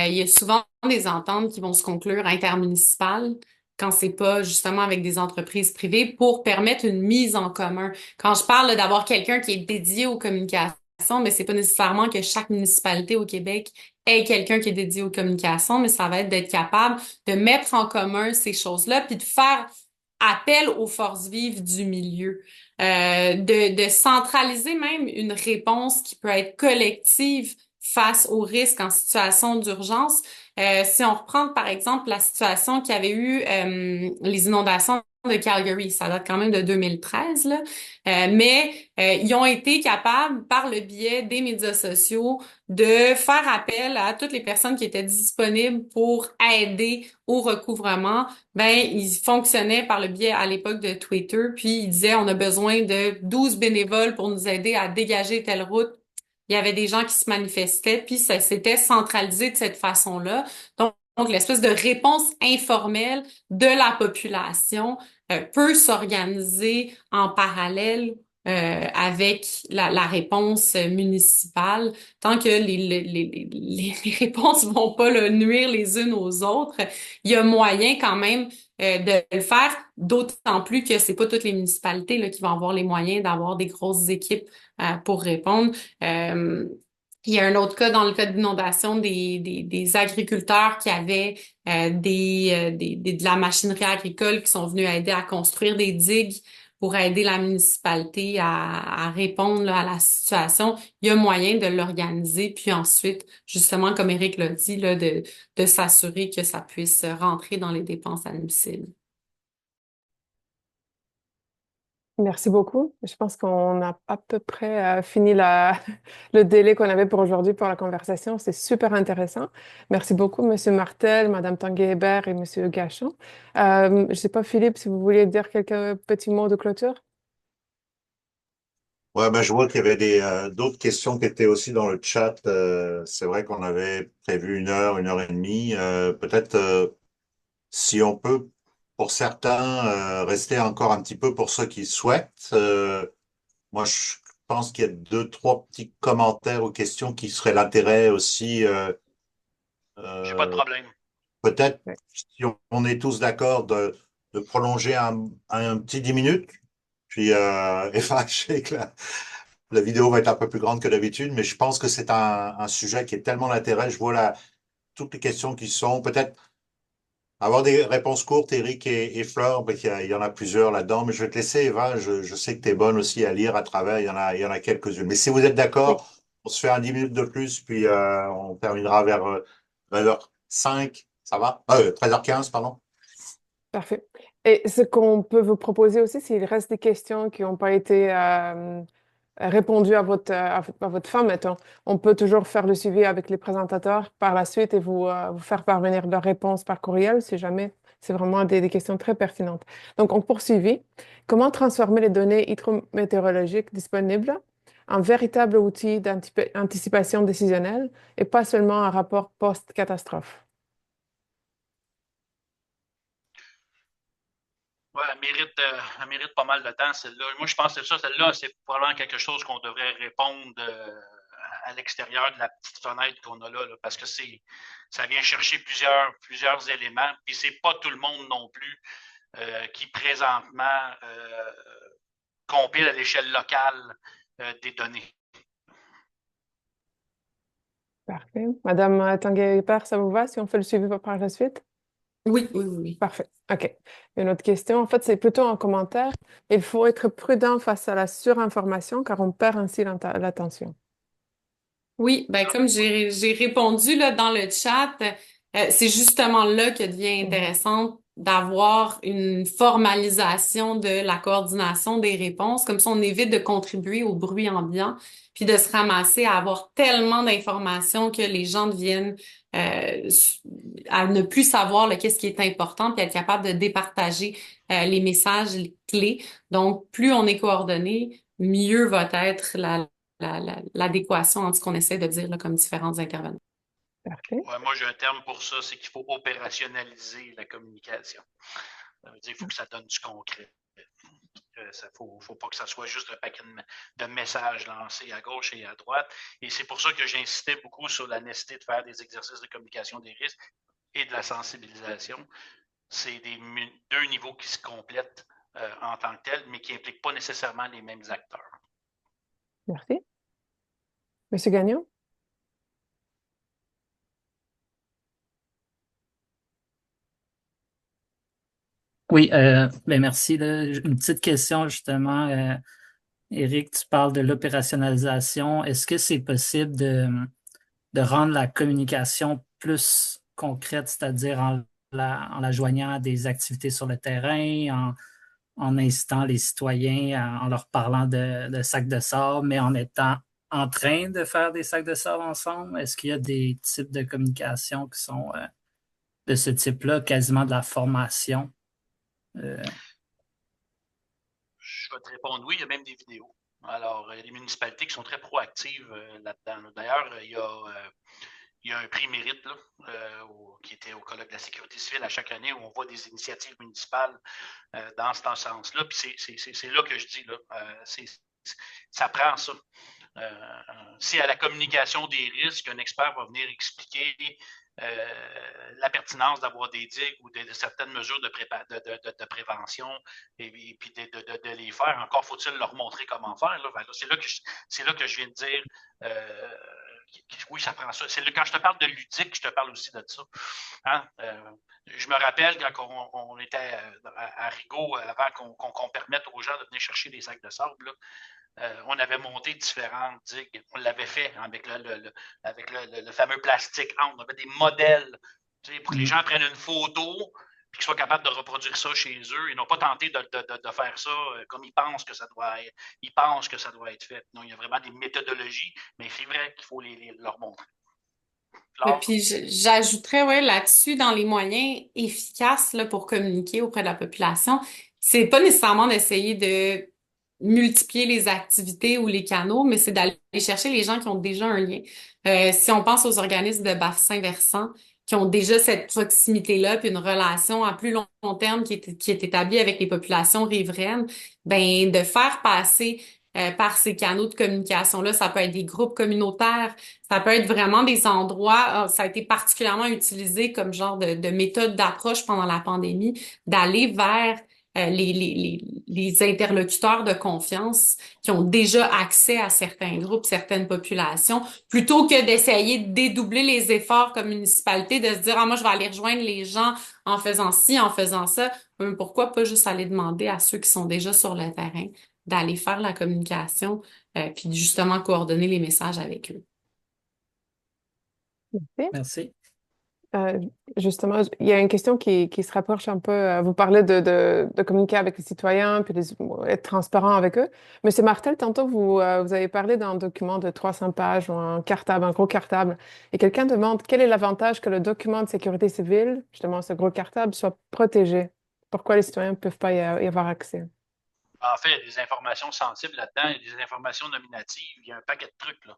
Speaker 4: Il y a souvent des ententes qui vont se conclure intermunicipales quand c'est pas justement avec des entreprises privées pour permettre une mise en commun. Quand je parle d'avoir quelqu'un qui est dédié aux communications, mais c'est pas nécessairement que chaque municipalité au Québec ait quelqu'un qui est dédié aux communications, mais ça va être d'être capable de mettre en commun ces choses-là puis de faire appel aux forces vives du milieu, de centraliser même une réponse qui peut être collective face aux risques en situation d'urgence. Si on reprend par exemple la situation qu'il y avait eu les inondations de Calgary, ça date quand même de 2013, là. Mais ils ont été capables, par le biais des médias sociaux, de faire appel à toutes les personnes qui étaient disponibles pour aider au recouvrement. Ben, ils fonctionnaient par le biais à l'époque de Twitter, puis ils disaient on a besoin de 12 bénévoles pour nous aider à dégager telle route. Il y avait des gens qui se manifestaient, puis ça s'était centralisé de cette façon-là. Donc, l'espèce de réponse informelle de la population peut s'organiser en parallèle avec la réponse municipale. Tant que les réponses vont pas là, nuire les unes aux autres, il y a moyen quand même de le faire, d'autant plus que c'est pas toutes les municipalités là, qui vont avoir les moyens d'avoir des grosses équipes pour répondre. Il y a un autre cas dans le cas d'inondation des agriculteurs qui avaient de la machinerie agricole qui sont venus aider à construire des digues pour aider la municipalité à répondre là, à la situation. Il y a moyen de l'organiser, puis ensuite, justement, comme Éric l'a dit, là, de s'assurer que ça puisse rentrer dans les dépenses admissibles.
Speaker 5: Merci beaucoup. Je pense qu'on a à peu près fini le délai qu'on avait pour aujourd'hui pour la conversation. C'est super intéressant. Merci beaucoup, Monsieur Martel, Madame Tanguay-Hébert et Monsieur Gachon. Je ne sais pas, Philippe, si vous vouliez dire quelques petits mots de clôture.
Speaker 2: Ouais, ben, je vois qu'il y avait d'autres questions qui étaient aussi dans le chat. C'est vrai qu'on avait prévu 1 heure et demie. Peut-être si on peut, pour certains, rester encore un petit peu pour ceux qui souhaitent. Moi, je pense qu'il y a deux, trois petits commentaires ou questions qui seraient l'intérêt aussi.
Speaker 3: J'ai pas de
Speaker 2: Euh,
Speaker 3: problème.
Speaker 2: Peut-être,
Speaker 5: Ouais.
Speaker 2: si on est tous d'accord, de prolonger un petit 10 minutes. Puis, enfin, je sais que la vidéo va être un peu plus grande que d'habitude, mais je pense que c'est un sujet qui est tellement d'intérêt. Je vois toutes les questions qui sont, peut-être avoir des réponses courtes, Eric et Fleur, parce qu'il y en a plusieurs là-dedans, mais je vais te laisser, Eva. Je sais que tu es bonne aussi à lire à travers. Il y en a quelques-unes. Mais si vous êtes
Speaker 5: Oui,
Speaker 2: d'accord, on se fait un 10 minutes de plus, puis on terminera vers 9h05. Ça va? 13h15, pardon.
Speaker 5: parfait. Et ce qu'on peut vous proposer aussi, s'il reste des questions qui n'ont pas été répondues à votre fin, mettons, on peut toujours faire le suivi avec les présentateurs par la suite et vous faire parvenir leurs réponses par courriel si jamais c'est vraiment des questions très pertinentes. Donc, on poursuivit. Comment transformer les données hydrométéorologiques disponibles en véritable outil d'anticipation décisionnelle et pas seulement un rapport post-catastrophe?
Speaker 3: Ouais, elle mérite pas mal de temps, celle-là. Moi, je pense que ça, celle-là, c'est probablement quelque chose qu'on devrait répondre à l'extérieur de la petite fenêtre qu'on a là, parce que ça vient chercher plusieurs éléments, puis c'est pas tout le monde non plus qui présentement compile à l'échelle locale des données.
Speaker 5: Parfait. Madame Tanguay-Hépert, ça vous va si on fait le suivi par la suite?
Speaker 4: Oui, oui, oui, oui.
Speaker 5: Parfait. OK. Une autre question, en fait, c'est plutôt en commentaire. Il faut être prudent face à la surinformation car on perd ainsi l'attention.
Speaker 4: Oui, ben comme j'ai répondu là dans le chat, c'est justement là que devient
Speaker 5: Mhm.
Speaker 4: intéressant d'avoir une formalisation de la coordination des réponses. Comme ça, on évite de contribuer au bruit ambiant, puis de se ramasser à avoir tellement d'informations que les gens deviennent à ne plus savoir qu'est-ce qui est important, puis être capable de départager les messages les clés. Donc, plus on est coordonné, mieux va être l'adéquation entre ce qu'on essaie de dire là, comme différentes intervenants.
Speaker 5: Parfait.
Speaker 3: Ouais, moi, j'ai un terme pour ça, c'est qu'il faut opérationnaliser la communication. Ça veut dire qu'il faut que ça donne du concret. Il ne faut pas que ça soit juste un paquet de messages lancés à gauche et à droite. Et c'est pour ça que j'insistais beaucoup sur la nécessité de faire des exercices de communication des risques et de la sensibilisation. C'est deux niveaux qui se complètent en tant que tels, mais qui n'impliquent pas nécessairement les mêmes acteurs.
Speaker 5: Merci. Monsieur Gagnon?
Speaker 8: Oui, ben merci. Là. Une petite question justement. Éric, tu parles de l'opérationnalisation. Est-ce que c'est possible de rendre la communication plus concrète, c'est-à-dire en la joignant à des activités sur le terrain, en incitant les citoyens, en leur parlant de sacs de sable, mais en étant en train de faire des sacs de sable ensemble? Est-ce qu'il y a des types de communication qui sont de ce type-là, quasiment de la formation? Euh,
Speaker 3: Je vais te répondre oui, il y a même des vidéos. Alors, les municipalités qui sont très proactives là-dedans. D'ailleurs, il y a un prix mérite là, qui était au colloque de la sécurité civile à chaque année où on voit des initiatives municipales dans ce sens-là. Puis c'est là que je dis, là, ça prend ça. Si à la communication des risques, un expert va venir expliquer la pertinence d'avoir des digues ou de certaines mesures de prévention et puis de les faire. Encore faut-il leur montrer comment faire. Là. Ben là, c'est là que je viens de dire oui, ça prend ça. Quand je te parle de ludique, je te parle aussi de ça. Hein? Je me rappelle quand on était à Rigaud, avant qu'on permette aux gens de venir chercher des sacs de sable, là, on avait monté différentes digues. On l'avait fait avec le fameux plastique. On avait des modèles pour que les gens prennent une photo et qu'ils soient capables de reproduire ça chez eux. Ils n'ont pas tenté de faire ça comme ils pensent que ça doit être. Ils pensent que ça doit être fait. Non, il y a vraiment des méthodologies, mais c'est vrai qu'il faut leur montrer.
Speaker 4: Et
Speaker 3: Alors,
Speaker 4: puis j'ajouterais ouais, là-dessus, dans les moyens efficaces là, pour communiquer auprès de la population, c'est pas nécessairement d'essayer de multiplier les activités ou les canaux, mais c'est d'aller chercher les gens qui ont déjà un lien. Si on pense aux organismes de bassin versant, qui ont déjà cette proximité-là, puis une relation à plus long terme qui est établie avec les populations riveraines, ben de faire passer par ces canaux de communication-là, ça peut être des groupes communautaires, ça peut être vraiment des endroits, ça a été particulièrement utilisé comme genre de méthode d'approche pendant la pandémie, d'aller vers les interlocuteurs de confiance qui ont déjà accès à certains groupes, certaines populations, plutôt que d'essayer de dédoubler les efforts comme municipalité, de se dire, ah, moi, je vais aller rejoindre les gens en faisant ci, en faisant ça. Pourquoi pas juste aller demander à ceux qui sont déjà sur le terrain d'aller faire la communication, puis justement coordonner les messages avec eux.
Speaker 5: Merci.
Speaker 8: Merci.
Speaker 5: Euh, Justement, il y a une question qui se rapproche un peu. Vous parlez de communiquer avec les citoyens, puis être transparent avec eux. Monsieur Martel, tantôt, vous avez parlé d'un document de 300 pages ou un cartable, un gros cartable. Et quelqu'un demande quel est l'avantage que le document de sécurité civile, justement ce gros cartable, soit protégé. Pourquoi les citoyens ne peuvent pas y avoir accès?
Speaker 3: En fait, il y a des informations sensibles là-dedans, il y a des informations nominatives, il y a un paquet de trucs, là.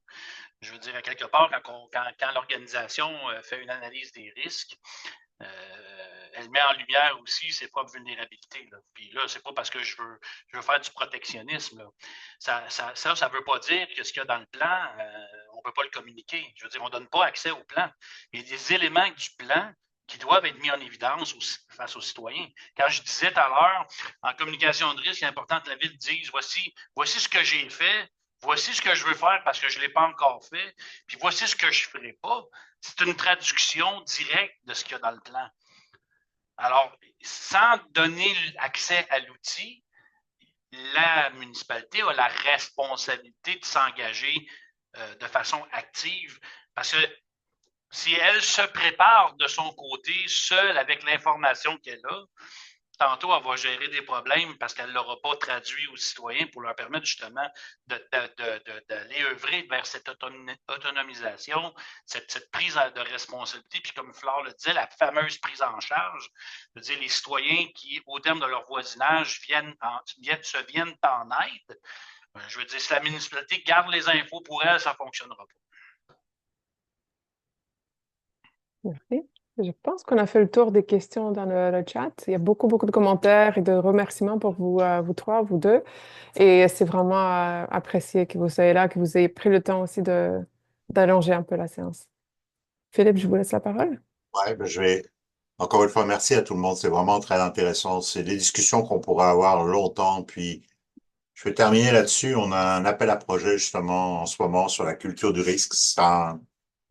Speaker 3: Je veux dire, à quelque part, quand l'organisation fait une analyse des risques, elle met en lumière aussi ses propres vulnérabilités, là. Puis là, c'est pas parce que je veux faire du protectionnisme, là. Ça veut pas dire que ce qu'il y a dans le plan, on peut pas le communiquer. Je veux dire, on donne pas accès au plan. Il y a des éléments du plan qui doivent être mis en évidence face aux citoyens. Quand je disais tout à l'heure, en communication de risque, il est important que la ville dise, voici ce que j'ai fait, voici ce que je veux faire parce que je ne l'ai pas encore fait, puis voici ce que je ne ferai pas. C'est une traduction directe de ce qu'il y a dans le plan. Alors, sans donner accès à l'outil, la municipalité a la responsabilité de s'engager de façon active parce que si elle se prépare de son côté, seule, avec l'information qu'elle a, tantôt, elle va gérer des problèmes parce qu'elle ne l'aura pas traduit aux citoyens pour leur permettre justement d'aller œuvrer vers cette autonomisation, cette prise de responsabilité. Puis comme Flore le disait, la fameuse prise en charge, je veux dire, les citoyens qui, au terme de leur voisinage, viennent en aide. Je veux dire, si la municipalité garde les infos pour elle, ça ne fonctionnera pas.
Speaker 5: Merci. Je pense qu'on a fait le tour des questions dans le chat. Il y a beaucoup, beaucoup de commentaires et de remerciements pour vous, vous trois, vous deux. Et c'est vraiment apprécié que vous soyez là, que vous ayez pris le temps aussi d'allonger un peu la séance. Philippe, je vous laisse la parole.
Speaker 2: Ouais, je vais encore une fois merci à tout le monde. C'est vraiment très intéressant. C'est des discussions qu'on pourra avoir longtemps. Puis je vais terminer là-dessus. On a un appel à projet justement en ce moment sur la culture du risque. C'est un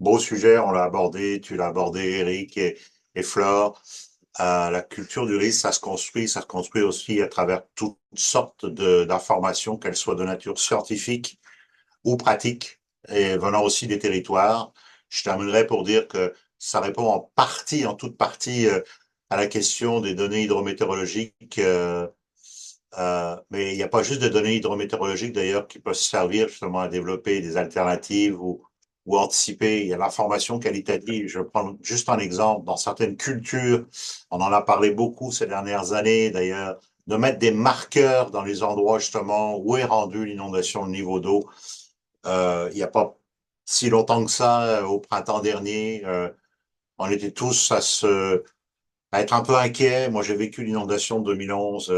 Speaker 2: beau sujet. On l'a abordé. Tu l'as abordé, Eric et Flore. La culture du risque, ça se construit aussi à travers toutes sortes d'informations, qu'elles soient de nature scientifique ou pratique, et venant aussi des territoires. Je terminerai pour dire que ça répond en toute partie, à la question des données hydrométéorologiques. Mais il n'y a pas juste de données hydrométéorologiques d'ailleurs qui peuvent servir justement à développer des alternatives ou anticiper. Il y a l'information qualitative. Je prends juste un exemple. Dans certaines cultures, on en a parlé beaucoup ces dernières années d'ailleurs, de mettre des marqueurs dans les endroits justement où est rendue l'inondation, le niveau d'eau. Il n'y a pas si longtemps que ça, au printemps dernier, on était tous à être un peu inquiets. Moi, j'ai vécu l'inondation de 2011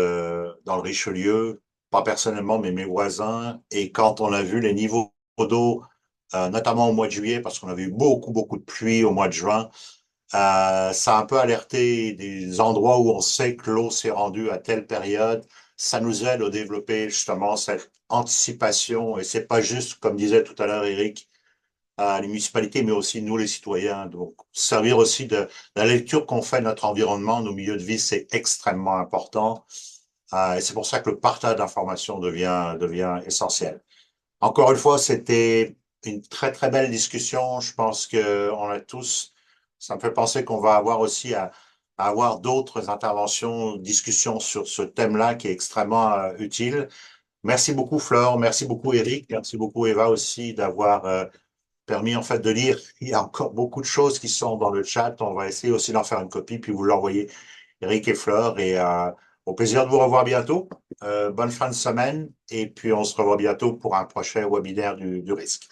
Speaker 2: dans le Richelieu, pas personnellement, mais mes voisins. Et quand on a vu les niveaux d'eau, notamment au mois de juillet, parce qu'on avait eu beaucoup, beaucoup de pluie au mois de juin, ça a un peu alerté des endroits où on sait que l'eau s'est rendue à telle période. Ça nous aide à développer justement cette anticipation. Et c'est pas juste, comme disait tout à l'heure Eric, les municipalités, mais aussi nous les citoyens. Donc, servir aussi de la lecture qu'on fait de notre environnement, nos milieux de vie, c'est extrêmement important. Et c'est pour ça que le partage d'informations devient essentiel. Encore une fois, c'était une très, très belle discussion. Je pense que on a tous, ça me fait penser qu'on va avoir aussi à avoir d'autres interventions, discussions sur ce thème-là qui est extrêmement utile. Merci beaucoup, Flore. Merci beaucoup, Eric. Merci beaucoup, Eva, aussi, d'avoir permis, en fait, de lire. Il y a encore beaucoup de choses qui sont dans le chat. On va essayer aussi d'en faire une copie, puis vous l'envoyez, Eric et Flore. Et Au plaisir de vous revoir bientôt. Bonne fin de semaine et puis on se revoit bientôt pour un prochain webinaire du risque.